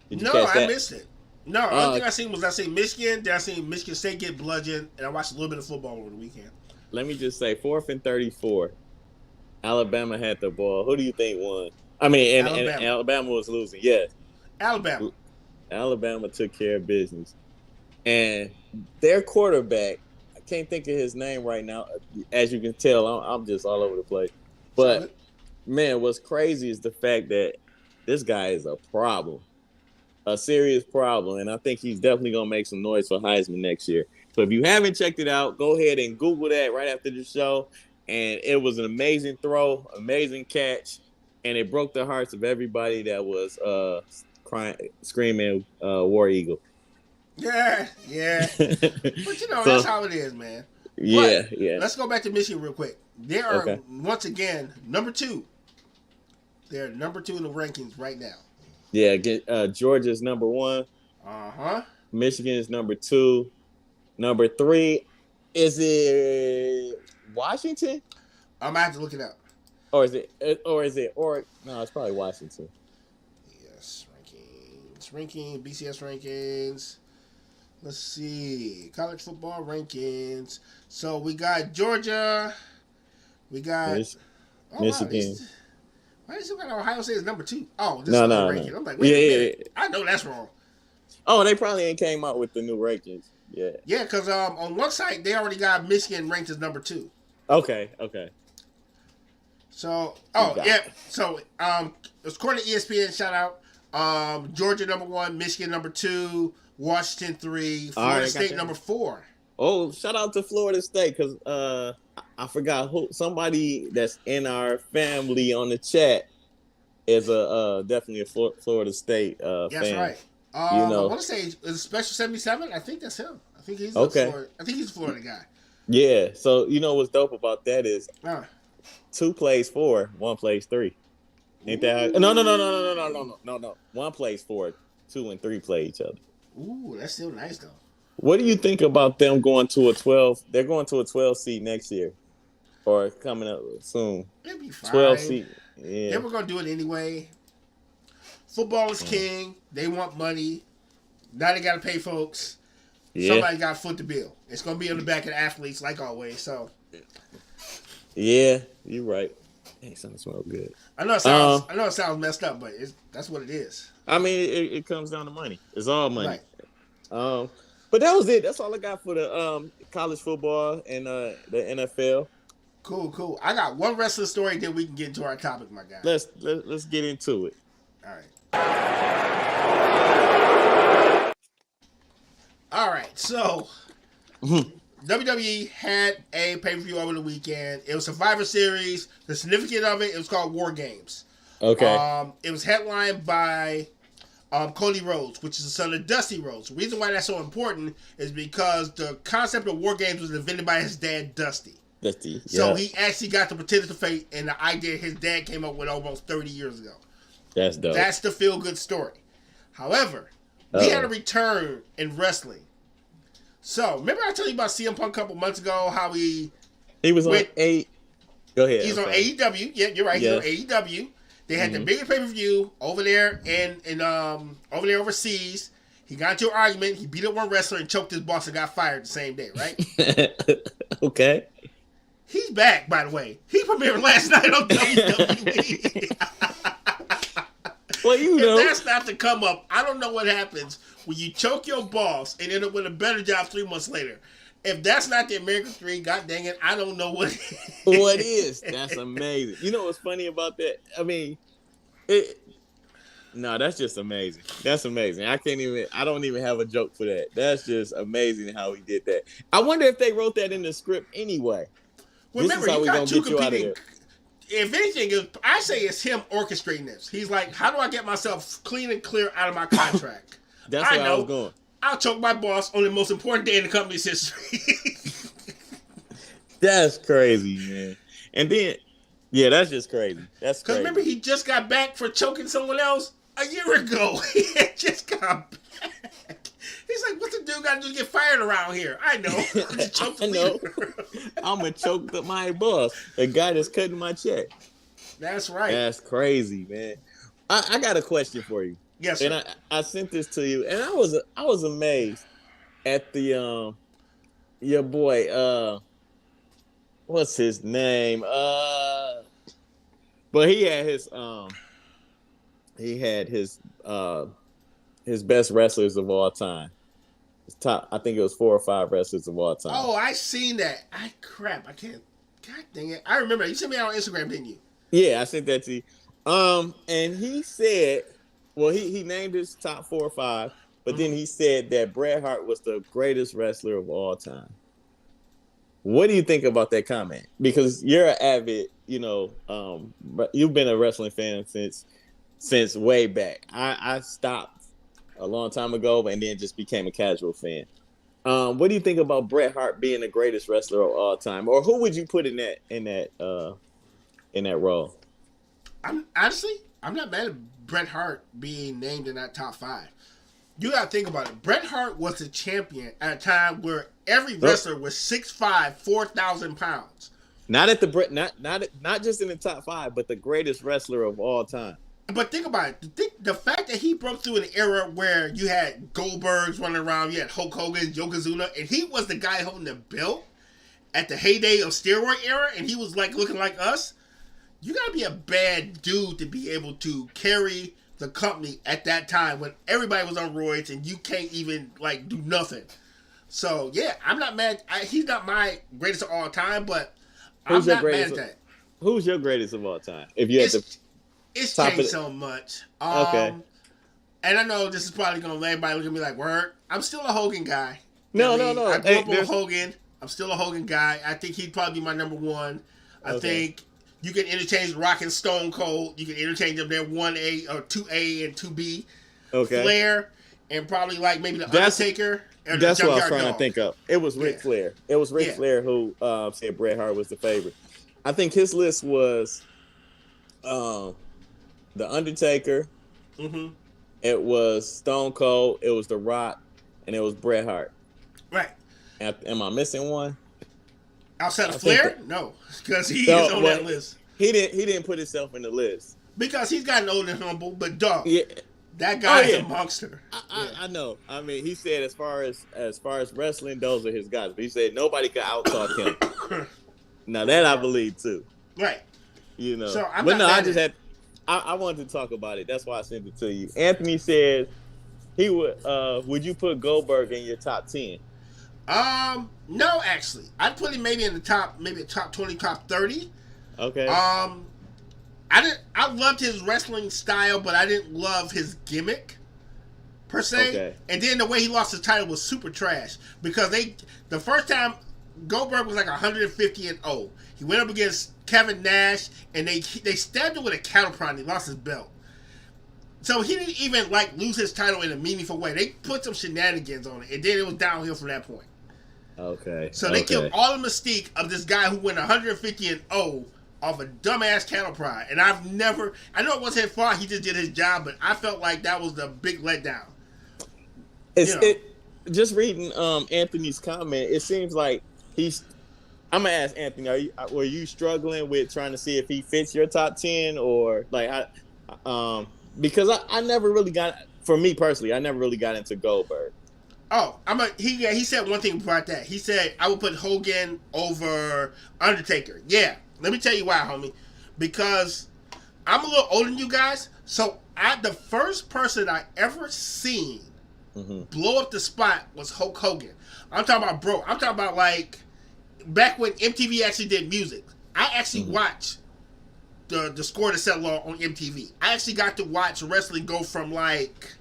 Did you No, catch I that? missed it. No, the only thing I seen Michigan, then I seen Michigan State get bludgeoned, and I watched a little bit of football over the weekend. Let me just say, 4th and 34. Alabama had the ball. Who do you think won? I mean, and Alabama was losing. Yes. Alabama took care of business. And their quarterback, I can't think of his name right now. As you can tell, I'm just all over the place. But, man, what's crazy is the fact that this guy is a problem. A serious problem. And I think he's definitely going to make some noise for Heisman next year. So if you haven't checked it out, go ahead and Google that right after the show. And it was an amazing throw, amazing catch, and it broke the hearts of everybody that was screaming War Eagle. Yeah. But that's how it is, man. Yeah. Let's go back to Michigan real quick. They are once again number 2. They're number 2 in the rankings right now. Yeah, Georgia's number 1. Michigan is number 2. Number 3, is it Washington? I'm gonna have to look it up. Or is it no, it's probably Washington. Yes, BCS rankings. Let's see. College football rankings. So we got Georgia. We got Michigan. Wow, why is it got Ohio State as number 2? Oh, this is the ranking. I'm like, wait a minute. I know that's wrong. Oh, they probably ain't came out with the new rankings. Yeah, because on one site they already got Michigan ranked as number 2. Okay. So, So, according to ESPN, shout out, Georgia number 1, Michigan number 2, Washington 3, Florida State number 4. Oh, shout out to Florida State because I forgot somebody that's in our family on the chat is definitely a Florida State fan. That's right. I want to say is Special 77. I think that's him. I think he's he's a Florida guy. Yeah. So what's dope about that is 2 plays 4, 1 plays 3. Ain't that? No. 1 plays 4, 2 and 3 play each other. Ooh, that's still nice though. What do you think about them going to a 12? They're going to a 12 seed next year, or coming up soon. It'll be fine. 12 seed. Yeah. They were gonna do it anyway. Football is king. They want money. Now they got to pay folks. Yeah. Somebody got to foot the bill. It's going to be on the back of the athletes, like always. So. Yeah, you're right. Hey, something smells good. I know it sounds messed up, but that's what it is. I mean, it comes down to money. It's all money. Right. But that was it. That's all I got for the college football and the NFL. Cool. I got one wrestling story, then we can get into our topic, my guy. Let's get into it. All right. So WWE had a pay-per-view over the weekend. It was Survivor Series. The significance of it was called War Games. Okay. It was headlined by Cody Rhodes, which is the son of Dusty Rhodes. The reason why that's so important is because the concept of War Games was invented by his dad, Dusty. So he actually got to participate in the idea his dad came up with almost 30 years ago. That's dope. That's the feel-good story. However, we had a return in wrestling. So, remember I told you about CM Punk a couple months ago, how he was on A. Go ahead. He's on AEW. Yeah, you're right. Yes. He's on AEW. They had the biggest pay-per-view over there and over there overseas. He got into an argument. He beat up one wrestler and choked his boss and got fired the same day, right? Okay. He's back, by the way. He premiered last night on WWE. Well, if that's not the come up, I don't know what happens when you choke your boss and end up with a better job 3 months later. If that's not the American Dream, god dang it, I don't know what is. What is. That's amazing. You know what's funny about that? I mean, that's just amazing. That's amazing. I don't even have a joke for that. That's just amazing how he did that. I wonder if they wrote that in the script anyway. Well, remember, you got two competing. If anything, I say it's him orchestrating this. He's like, how do I get myself clean and clear out of my contract? That's where I was going. I'll choke my boss on the most important day in the company's history. That's crazy, man. And then, that's just crazy. That's crazy. Because remember, he just got back for choking someone else a year ago. He had just got back. He's like, what's the dude got to do to get fired around here? I know. I know. I'm going to choke my boss, the guy that's cutting my check. That's right. That's crazy, man. I got a question for you. Yes, sir. And I sent this to you, and I was amazed at the your boy what's his name? But he had his best wrestlers of all time. His top, I think it was 4 or 5 wrestlers of all time. Oh, I seen that. I can't. God dang it! I remember. You sent me out on Instagram, didn't you? Yeah, I sent that to you. And he said, well, he named his top 4 or 5, but then he said that Bret Hart was the greatest wrestler of all time. What do you think about that comment? Because you're an avid, you've been a wrestling fan since way back. I stopped a long time ago and then just became a casual fan. What do you think about Bret Hart being the greatest wrestler of all time, or who would you put in that role? I'm not mad at Bret Hart being named in that top 5. You gotta think about it. Bret Hart was the champion at a time where every wrestler was 6'5", 4,000 pounds. Not just in the top 5, but the greatest wrestler of all time. But think about it. The fact that he broke through an era where you had Goldbergs running around, you had Hulk Hogan, Yokozuna, and he was the guy holding the belt at the heyday of steroid era, and he was like looking like us. You gotta be a bad dude to be able to carry the company at that time when everybody was on roids and you can't even like do nothing. So yeah, I'm not mad. He's not my greatest of all time, but I'm not mad at that. Who's your greatest of all time? If you had to, it's changed so much. Okay. And I know this is probably gonna let everybody look at me like, "Word." I'm still a Hogan guy. No. I grew up with Hogan. I'm still a Hogan guy. I think he'd probably be my number 1. I think. You can interchange Rock and Stone Cold. You can interchange them there 1A or 2A and 2B. Okay. Flair and probably like maybe the Undertaker. That's what I was trying to think of. It was Ric Flair. It was Ric Flair who said Bret Hart was the favorite. I think his list was the Undertaker. Mm-hmm. It was Stone Cold. It was The Rock, and it was Bret Hart. Right. Am I missing one? Outside of Flair? No, because he is on that list. He didn't put himself in the list. Because he's gotten old and humble, but dog, that guy is a monster. I know. I mean, he said as far as wrestling, those are his guys. But he said nobody could outtalk him. Now that I believe too. Right. So I wanted to talk about it. That's why I sent it to you. Anthony said he would you put Goldberg in your top 10? No, actually. I'd put him maybe in the top 20, top 30. Okay. I loved his wrestling style, but I didn't love his gimmick per se. Okay. And then the way he lost his title was super trash because the first time Goldberg was like 150-0. He went up against Kevin Nash and they stabbed him with a cattle prod and he lost his belt. So he didn't even like lose his title in a meaningful way. They put some shenanigans on it and then it was downhill from that point. Okay. So they killed all the mystique of this guy who went 150-0 off a dumbass cattle prod. And I know it wasn't his fault, he just did his job, but I felt like that was the big letdown. Just reading Anthony's comment, it seems like I'm gonna ask Anthony, were you struggling with trying to see if he fits your top 10 or like because I never really for me personally, I never really got into Goldberg. Oh, he said one thing about that. He said I would put Hogan over Undertaker. Yeah, let me tell you why, homie. Because I'm a little older than you guys, so the first person I ever seen blow up the spot was Hulk Hogan. I'm talking about like back when MTV actually did music. I actually watched the Score to Settle on MTV. I actually got to watch wrestling go from like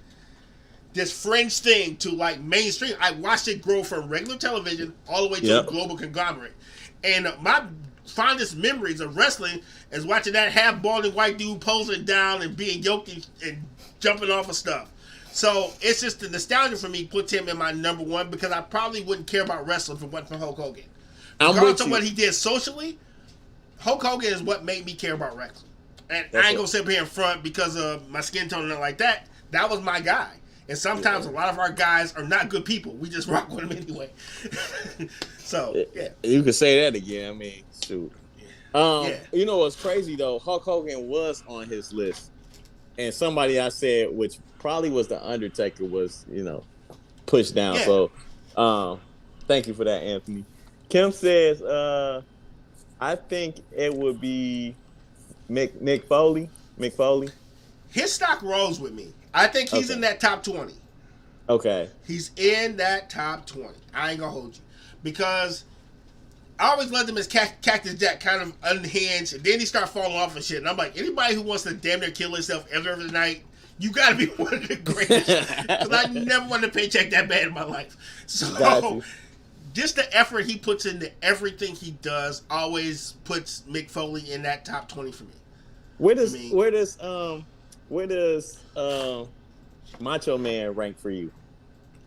this fringe thing to like mainstream. I watched it grow from regular television all the way to a global conglomerate. And my fondest memories of wrestling is watching that half balding white dude posing down and being yoked and jumping off of stuff. So it's just the nostalgia for me puts him in my number 1 because I probably wouldn't care about wrestling if it wasn't for Hulk Hogan. Regardless of what he did socially, Hulk Hogan is what made me care about wrestling. And I ain't gonna sit up here in front because of my skin tone and nothing like that. That was my guy. And sometimes a lot of our guys are not good people. We just rock with them anyway. So, yeah. You could say that again. I mean, shoot. Yeah. You know what's crazy though? Hulk Hogan was on his list, and somebody I said, which probably was the Undertaker, was pushed down. Yeah. So, thank you for that, Anthony. Kim says, I think it would be Mick Foley. Mick Foley. His stock rolls with me. I think he's in that top 20. Okay. He's in that top 20. I ain't gonna hold you. Because I always loved him as Cactus Jack, kind of unhinged, and then he started falling off and shit. And I'm like, anybody who wants to damn near kill himself every other night, you gotta be one of the greatest. Because I never wanted a paycheck that bad in my life. So, just the effort he puts into everything he does always puts Mick Foley in that top 20 for me. Where does Macho Man rank for you?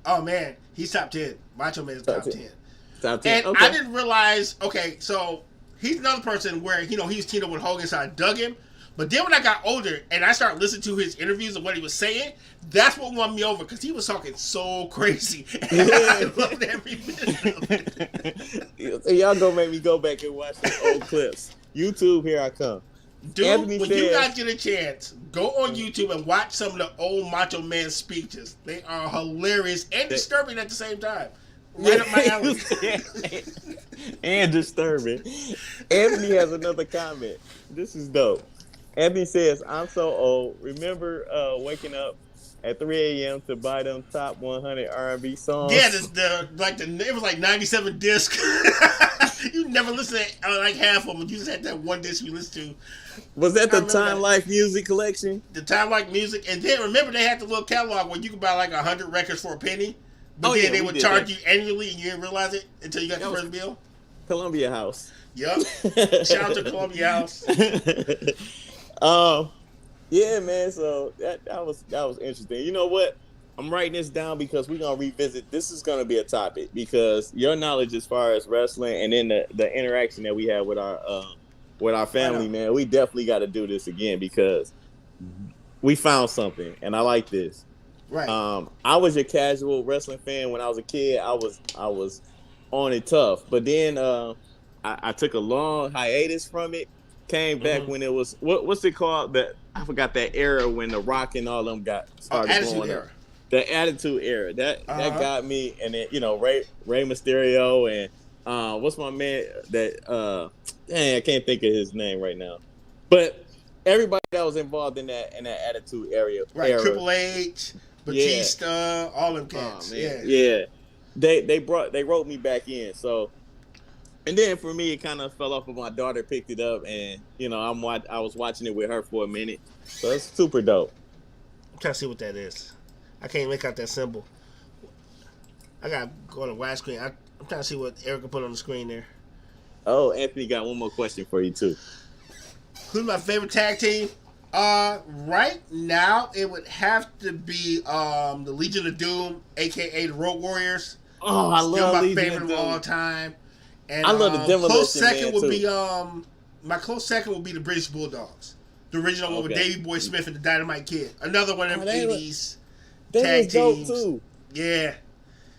Oh man, he's top 10. Macho Man is top 10. Top 10. And okay. I didn't realize. Okay, so he's another person where he was teamed up with Hogan, so I dug him. But then when I got older and I started listening to his interviews and what he was saying, that's what won me over because he was talking so crazy. And I loved every minute of it. Y'all gonna make me go back and watch some old clips. YouTube, here I come. Dude, Anthony when says, you guys get a chance, go on YouTube and watch some of the old Macho Man speeches. They are hilarious and disturbing at the same time. Right up my alley. And disturbing. Anthony has another comment. This is dope. Anthony says, I'm so old. Remember waking up at 3 a.m. to buy them top 100 R&B songs? Yeah, it was like 97 discs. You never listen to like half of them. You just had that one disc you listened to. Was that the Time Life Music Collection? The Time Life Music. And then remember they had the little catalog where you could buy like 100 records for a penny. But then they would charge you annually and you didn't realize it until you got your first bill. Columbia House. Yup. Shout out to Columbia House. Yeah, man. So that was interesting. You know what? I'm writing this down because we're gonna revisit. This is gonna be a topic because your knowledge as far as wrestling and then the interaction that we have with our family, man. We definitely got to do this again because we found something, and I like this. Right. I was a casual wrestling fan when I was a kid. I was on it tough, but then I took a long hiatus from it. Came back when it was what's it called? I forgot that era when The Rock and all them got started Attitude going Era. up. The Attitude Era. That got me, and then Rey Mysterio and what's my man that I can't think of his name right now, but everybody that was involved in that Attitude Era. Right. Triple H, Batista, all them cats. Yeah. They wrote me back in. So, and then for me, it kind of fell off. But my daughter picked it up, and I was watching it with her for a minute. So it's super dope. I'm trying to see what that is. I can't make out that symbol. I got to go on the widescreen. I'm trying to see what Erica put on the screen there. Oh, Anthony got one more question for you too. Who's my favorite tag team? Right now it would have to be the Legion of Doom, aka the Road Warriors. Oh, I love Still my Legion favorite of of Doom. all time. And I love the Demolition close second Man, would too. be my close second would be the British Bulldogs, the original one with Davey Boy Smith and the Dynamite Kid. Another one of them '80s tag teams. Too. Yeah,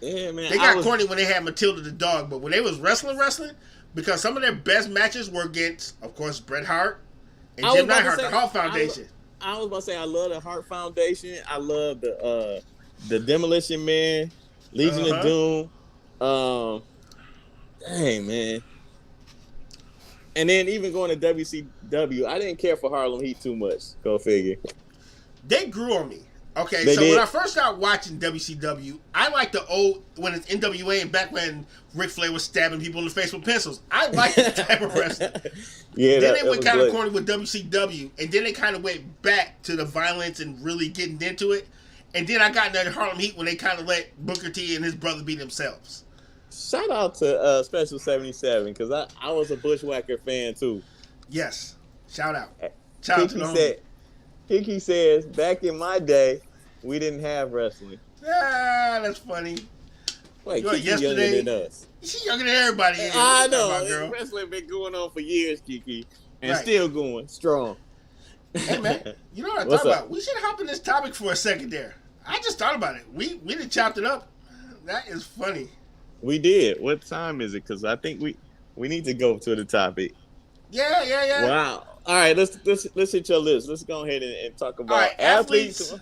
man. they got corny when they had Matilda the dog, but when they was wrestling, because some of their best matches were against, of course, Bret Hart and Jim Neidhart, the Hart Foundation. I was about to say I love the Hart Foundation. I love the Demolition Man, Legion of Doom. Dang, man. And then even going to WCW, I didn't care for Harlem Heat too much. Go figure. They grew on me. Okay, They so did. when I first started watching WCW, I liked the old, when it's NWA and back when Ric Flair was stabbing people in the face with pencils. I liked that type of wrestling. Yeah, Then that they went was kind of good. corny with WCW, and then they kind of went back to the violence and really getting into it. And then I got into Harlem Heat when they kind of let Booker T and his brother be themselves. Shout out to Special 77 because I was a Bushwhacker fan too. Yes. Shout out. Shout out to the homie. Hickey says, back in my day, we didn't have wrestling. Ah, that's funny. Wait, You know, Kiki's younger than us. She's younger than everybody. I My know. girl. Wrestling been going on for years, Kiki, and Right. still going strong. Hey, man. You know what I What's thought up? about? We should hop in this topic for a second there. I just thought about it. We done chopped it up. That is funny. We did. What time is it? Because I think we need to go to the topic. Yeah. Wow. All right, let's hit your list. Let's go ahead and talk about All right, athletes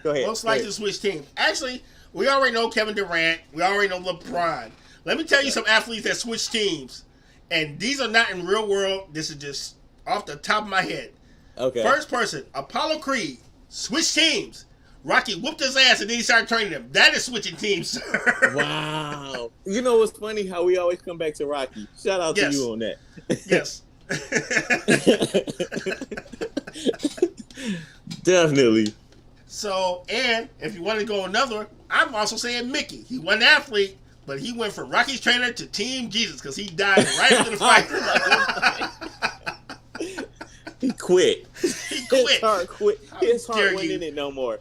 Go ahead. most likely to switch teams. Actually, we already know Kevin Durant. We already know LeBron. Let me tell you some athletes that switch teams, and these are not in real world. This is just off the top of my head. Okay. First person, Apollo Creed, switched teams. Rocky whooped his ass and then he started training him. That is switching teams, sir. Wow. You know what's funny? How we always come back to Rocky. Shout out to you on that. Yes. Definitely. So, and if you want to go another, I'm also saying Mickey. He wasn't an athlete, but he went from Rocky's trainer to Team Jesus because he died right after the fight. He quit. He quit. His heart quit. His dare heart wasn't you. in it no more.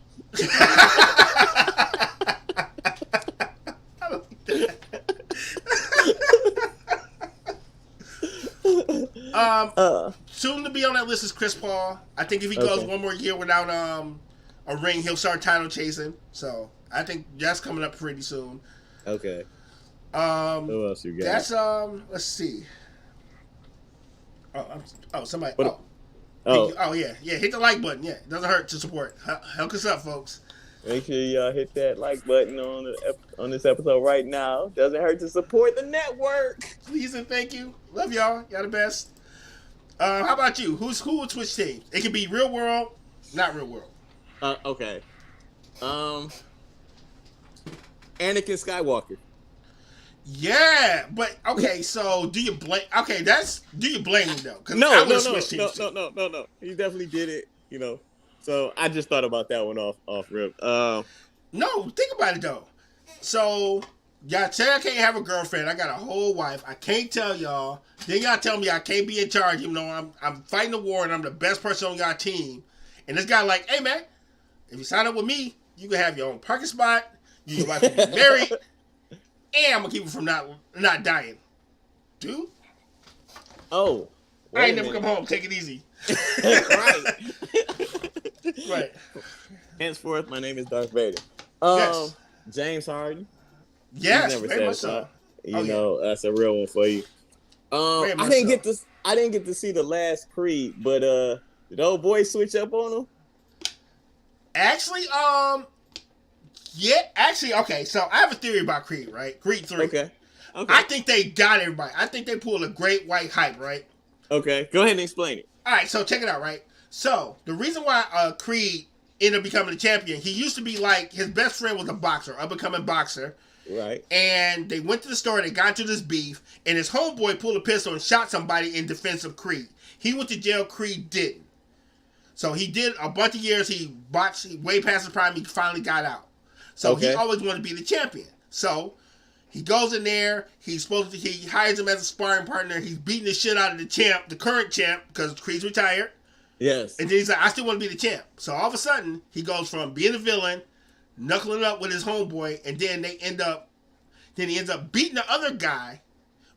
Soon to be on that list is Chris Paul. I think if he goes one more year without a ring, he'll start title chasing. So I think that's coming up pretty soon. Okay. Who else you got? That's let's see. Somebody. Yeah. Hit the like button. Yeah, it doesn't hurt to support. Help us up, folks. Make sure y'all hit that like button on this episode right now. Doesn't hurt to support the network. Please and thank you. Love y'all. Y'all the best. How about you? Who would switch teams? It could be real world, not real world. Okay. Anakin Skywalker. Yeah, but okay. So do you blame? Okay, do you blame him though? No. He definitely did it. You know. So I just thought about that one off rip. No, think about it though. So y'all say I can't have a girlfriend. I got a whole wife. I can't tell y'all. Then y'all tell me I can't be in charge, even though I'm fighting the war and I'm the best person on y'all team. And this guy like, hey man, if you sign up with me, you can have your own parking spot. Your wife can be married, and I'm gonna keep you from not dying, dude. Oh, I ain't never come home. Take it easy. Right. Henceforth, my name is Darth Vader. Yes. James Harden. Yes, He's never very much satisfied. so. You know, that's a real one for you. I didn't get to see the last Creed, but did old boy switch up on him? Actually, okay. So I have a theory about Creed, right? Creed 3. Okay. I think they got everybody. I think they pulled a great white hype, right? Okay. Go ahead and explain it. All right, so check it out, right? So the reason why Creed ended up becoming the champion, he used to be like, his best friend was a boxer, up-and-coming boxer. Right. And they went to the store, they got into this beef, and his homeboy pulled a pistol and shot somebody in defense of Creed. He went to jail, Creed didn't. So he did a bunch of years, he boxed way past his prime, he finally got out. So he always wanted to be the champion. So he goes in there, he hires him as a sparring partner, he's beating the shit out of the current champ, because Creed's retired. Yes. And then he's like, I still want to be the champ. So all of a sudden, he goes from being a villain, knuckling up with his homeboy, and then he ends up beating the other guy,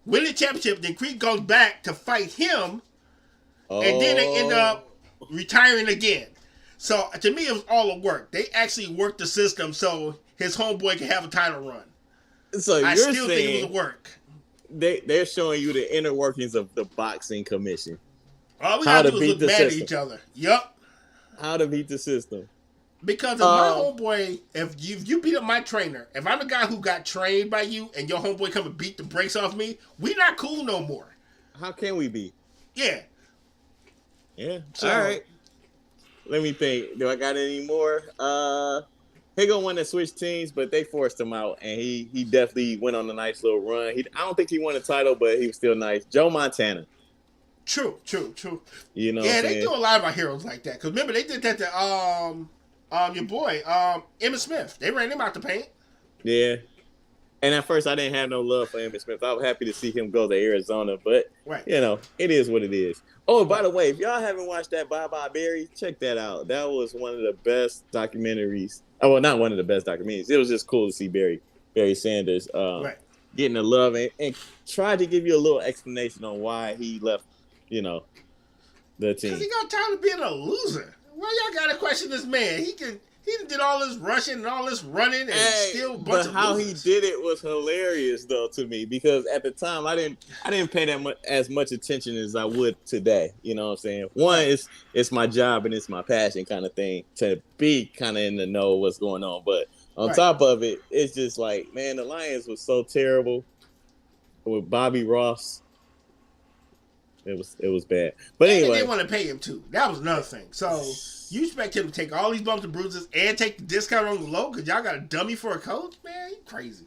winning the championship. Then Creed goes back to fight him, and then they end up retiring again. So to me, it was all a work. They actually worked the system so his homeboy can have a title run. So I you're still saying think it was a work. They're showing you the inner workings of the boxing commission. All we gotta do is look mad at each other. Yup. How to beat the system. Because if my homeboy, if you beat up my trainer, if I'm the guy who got trained by you and your homeboy come and beat the brakes off me, we not cool no more. How can we be? Yeah. Yeah. So, all right. Let me think. Do I got any more? He go one that switched teams, but they forced him out, and he definitely went on a nice little run. I don't think he won a title, but he was still nice. Joe Montana. True. You know, yeah, they do a lot of our heroes like that. Because remember, they did that to your boy Emmitt Smith. They ran him out the paint. Yeah. And at first, I didn't have no love for Emmitt Smith. I was happy to see him go to Arizona, but you know, it is what it is. Oh, by the way, if y'all haven't watched that Bye Bye Barry, check that out. That was one of the best documentaries. Oh, well, not one of the best documentaries. It was just cool to see Barry Sanders getting the love and tried to give you a little explanation on why he left, you know, the team. Because he got tired of being a loser. Why y'all gotta question this man? He He did all this rushing and all this running and still a bunch but of how losers. he did it was hilarious though to me because at the time I didn't pay as much attention as I would today. You know what I'm saying? One is it's my job and it's my passion kind of thing to be kind of in the know of what's going on. But on top of it, it's just like, man, the Lions was so terrible with Bobby Ross. It was bad. But anyway, they want to pay him too. That was another thing. So you expect him to take all these bumps and bruises and take the discount on the low because y'all got a dummy for a coach? Man, you crazy.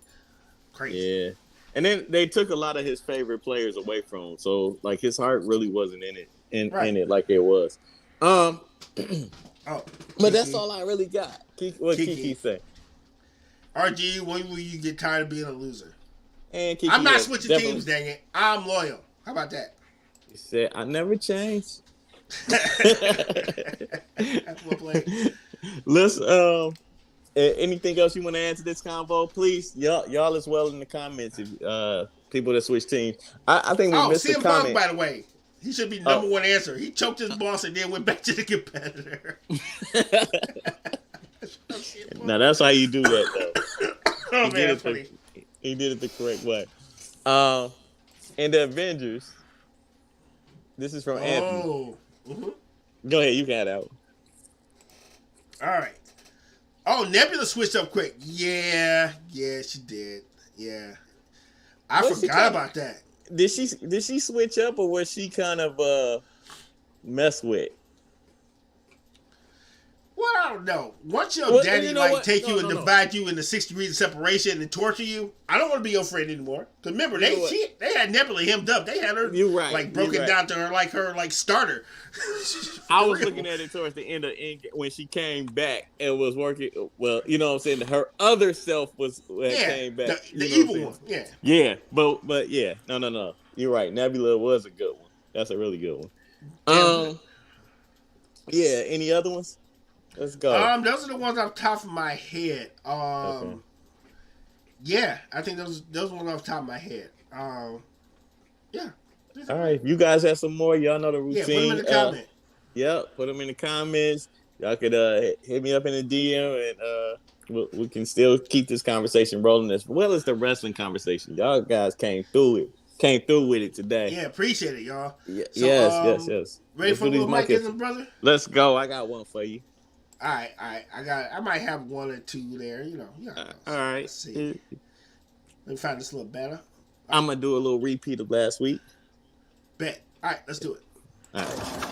Yeah. And then they took a lot of his favorite players away from him. So like his heart really wasn't in it in it like it was. But that's all I really got. What Kiki say? RG, when will you get tired of being a loser? And Kiki, I'm not switching teams, dang it. I'm loyal. How about that? He said, I never changed. Let's anything else you want to add to this convo, please? Y'all as well in the comments. If people that switch teams. I think we missed a comment. Punk, by the way. He should be number one answer. He choked his boss and then went back to the competitor. Now that's how you do that though. Oh man, that's funny. He did it the correct way. And the Avengers. This is from Anthony. Mm-hmm. Go ahead, you got out. All right. Oh, Nebula switched up quick. Yeah, she did. Yeah, I forgot about that. Did she switch up or was she kind of mess with? Well, I don't know. Once your daddy take you and divide you into 6 degrees of separation and torture you, I don't want to be your friend anymore. Because remember, they had Nebula hemmed up. They had her broken down to her starter. I was looking at it towards the end of when she came back and was working. Well, you know what I'm saying. Her other self came back. The evil one. Yeah. Yeah, but yeah, no. You're right. Nebula was a good one. That's a really good one. Yeah. Any other ones? Let's go. Those are the ones off the top of my head. Okay. Yeah, I think those ones off the top of my head. Yeah. All right, you guys have some more. Y'all know the routine. Yeah, put them in the comment. Put them in the comments. Y'all could hit me up in the DM, and we can still keep this conversation rolling as well as the wrestling conversation. Y'all guys came through with it today. Yeah, appreciate it, y'all. Yeah, so, yes. Ready for a little Mikeism, brother? Let's go. I got one for you. All right. I might have one or two there. You know. All right. Let's see. Let me find this a little better. I'm gonna do a little repeat of last week. Bet. All right, let's do it. All right.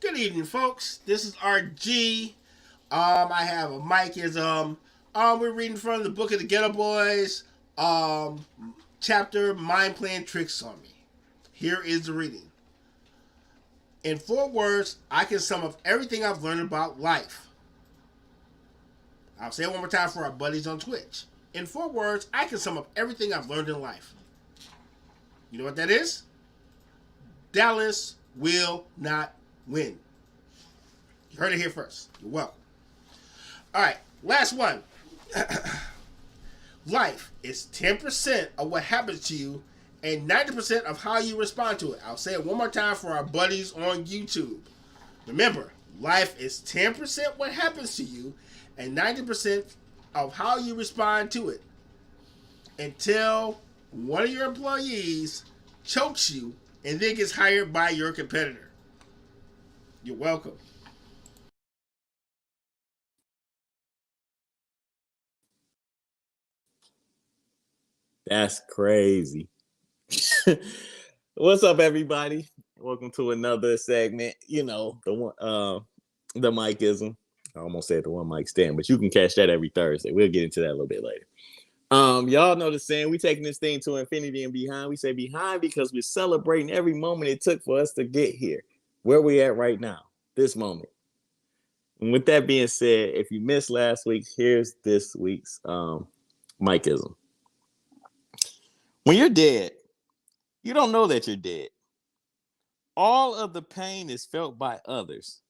Good evening, folks. This is RG. I have a Mikeism. We're reading from the book of the Ghetto Boys. Chapter Mind Playing Tricks on Me. Here is the reading. In 4 words, I can sum up everything I've learned about life. I'll say it one more time for our buddies on Twitch. In 4 words, I can sum up everything I've learned in life. You know what that is? Dallas will not win. You heard it here first. You're welcome. All right, last one. Life is 10% of what happens to you and 90% of how you respond to it. I'll say it one more time for our buddies on YouTube. Remember, life is 10% what happens to you and 90% of how you respond to it. Until one of your employees chokes you and then gets hired by your competitor. You're welcome. That's crazy. What's up, everybody? Welcome to another segment. You know, the one, the Mikeism. I almost said the one Mike stand, but you can catch that every Thursday. We'll get into that a little bit later. Y'all know the saying, we taking this thing to infinity and behind. We say behind because we're celebrating every moment it took for us to get here. Where we at right now, this moment. And with that being said, if you missed last week, here's this week's Mikeism. When you're dead, you don't know that you're dead. All of the pain is felt by others.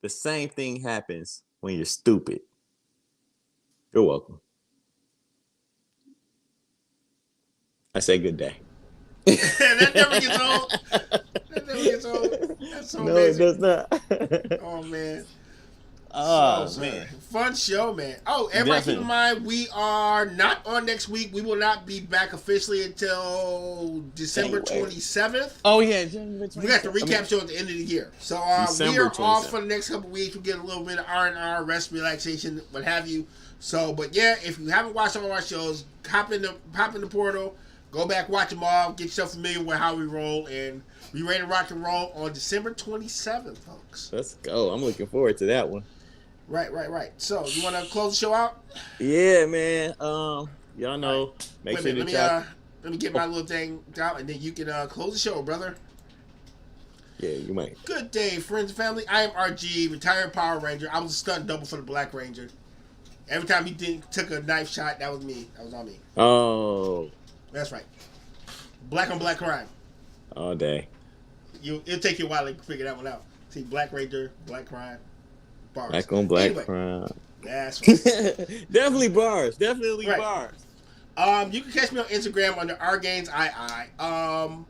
the same thing happens when you're stupid. You're welcome. I say good day. That never gets old. That never gets old. That's so No, amazing. it does not. Oh man. Oh, So, man. Fun show, man. Oh, everybody keep in Definitely. mind, we are not on next week. We will not be back officially until December January. 27th. Oh, yeah. January We got the 27th. recap show at the end of the year. So we December are off 27th. for the next couple of weeks. We get a little bit of R&R, rest, relaxation, what have you. So, but yeah, if you haven't watched all our shows, hop in the portal, go back, watch them all, get yourself familiar with how we roll, and be ready to rock and roll on December 27th, folks. Let's go. I'm looking forward to that one. Right. So, you want to close the show out? Yeah, man. Y'all know. Make Wait a sure minute, that y'all. let me get my little thing out, and then you can close the show, brother. Yeah, you might. Good day, friends and family. I am RG, retired Power Ranger. I was a stunt double for the Black Ranger. Every time he took a knife shot, that was me. That was on me. Oh, That's right. Black on black crime. all day. It'll take you a while to figure that one out. See, Black Ranger, black crime, bars. Black on black Anyway, crime. that's right. Definitely bars. Definitely Right. bars. You can catch me on Instagram under RGainsII.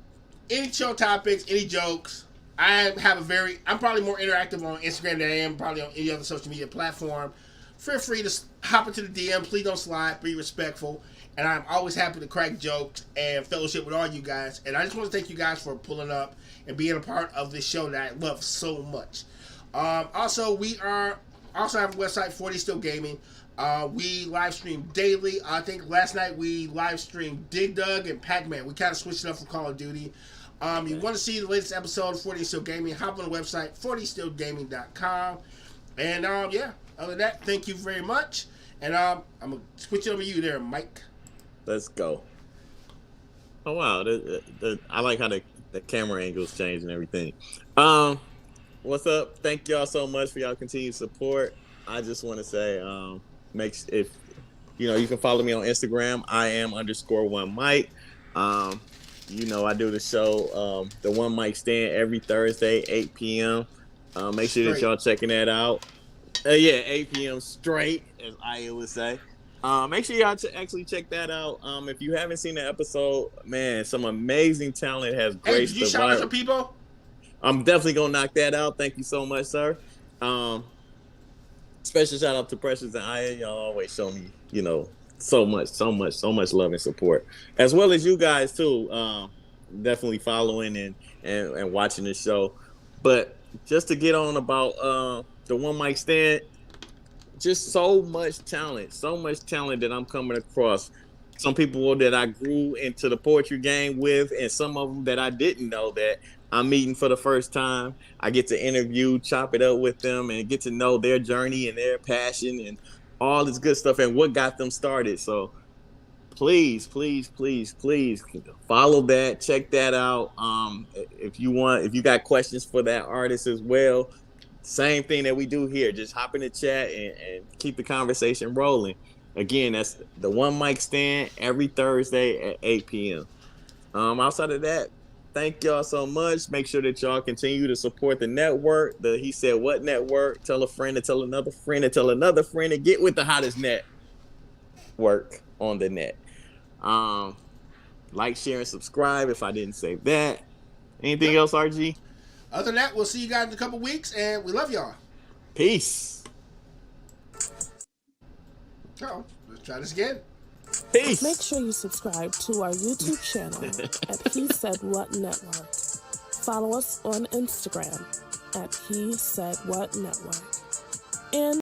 Any show topics, any jokes. I'm probably more interactive on Instagram than I am probably on any other social media platform. Feel free to hop into the DM. Please don't slide. Be respectful. And I'm always happy to crack jokes and fellowship with all you guys. And I just want to thank you guys for pulling up and being a part of this show that I love so much. Also, we also have a website, 40 Still Gaming. We live stream daily. I think last night we live streamed Dig Dug and Pac-Man. We kind of switched it up from Call of Duty. You want to see the latest episode of 40 Still Gaming, hop on the website, 40stillgaming.com. And yeah, other than that, thank you very much. And I'm going to switch it over to you there, Mike. Let's go. Oh wow, I like how the camera angles change and everything. What's up? Thank y'all so much for y'all continued support. I just want to say, if you can follow me on Instagram. I am _1Mike. I do the show, the One Mic Stand, every Thursday, 8 p.m. Make sure that y'all checking that out. 8 p.m. straight, as I would say. Make sure y'all actually check that out. If you haven't seen the episode, man, some amazing talent has graced Hey, did you the shout out viral. some people? I'm definitely gonna knock that out. Thank you so much, sir. Special shout out to Precious and Aya. Y'all always show me, so much love and support, as well as you guys too. Definitely following and watching the show. But just to get on about the One Mic Stand, just so much talent that I'm coming across. Some people that I grew into the poetry game with, and some of them that I didn't know that I'm meeting for the first time. I get to interview, chop it up with them, and get to know their journey and their passion and all this good stuff and what got them started. So please follow that, check that out. If you got questions for that artist as well, same thing that we do here. Just hop in the chat and keep the conversation rolling. Again, that's the One Mic Stand every Thursday at 8 p.m. Outside of that, thank y'all so much. Make sure that y'all continue to support the network. The He Said What Network. Tell a friend to tell another friend to tell another friend to get with the hottest network on the net. Like, share, and subscribe if I didn't say that. Anything else, RG? Other than that, we'll see you guys in a couple weeks, and we love y'all. Peace. So, let's try this again. Peace. Make sure you subscribe to our YouTube channel at He Said What Network. Follow us on Instagram at He Said What Network. And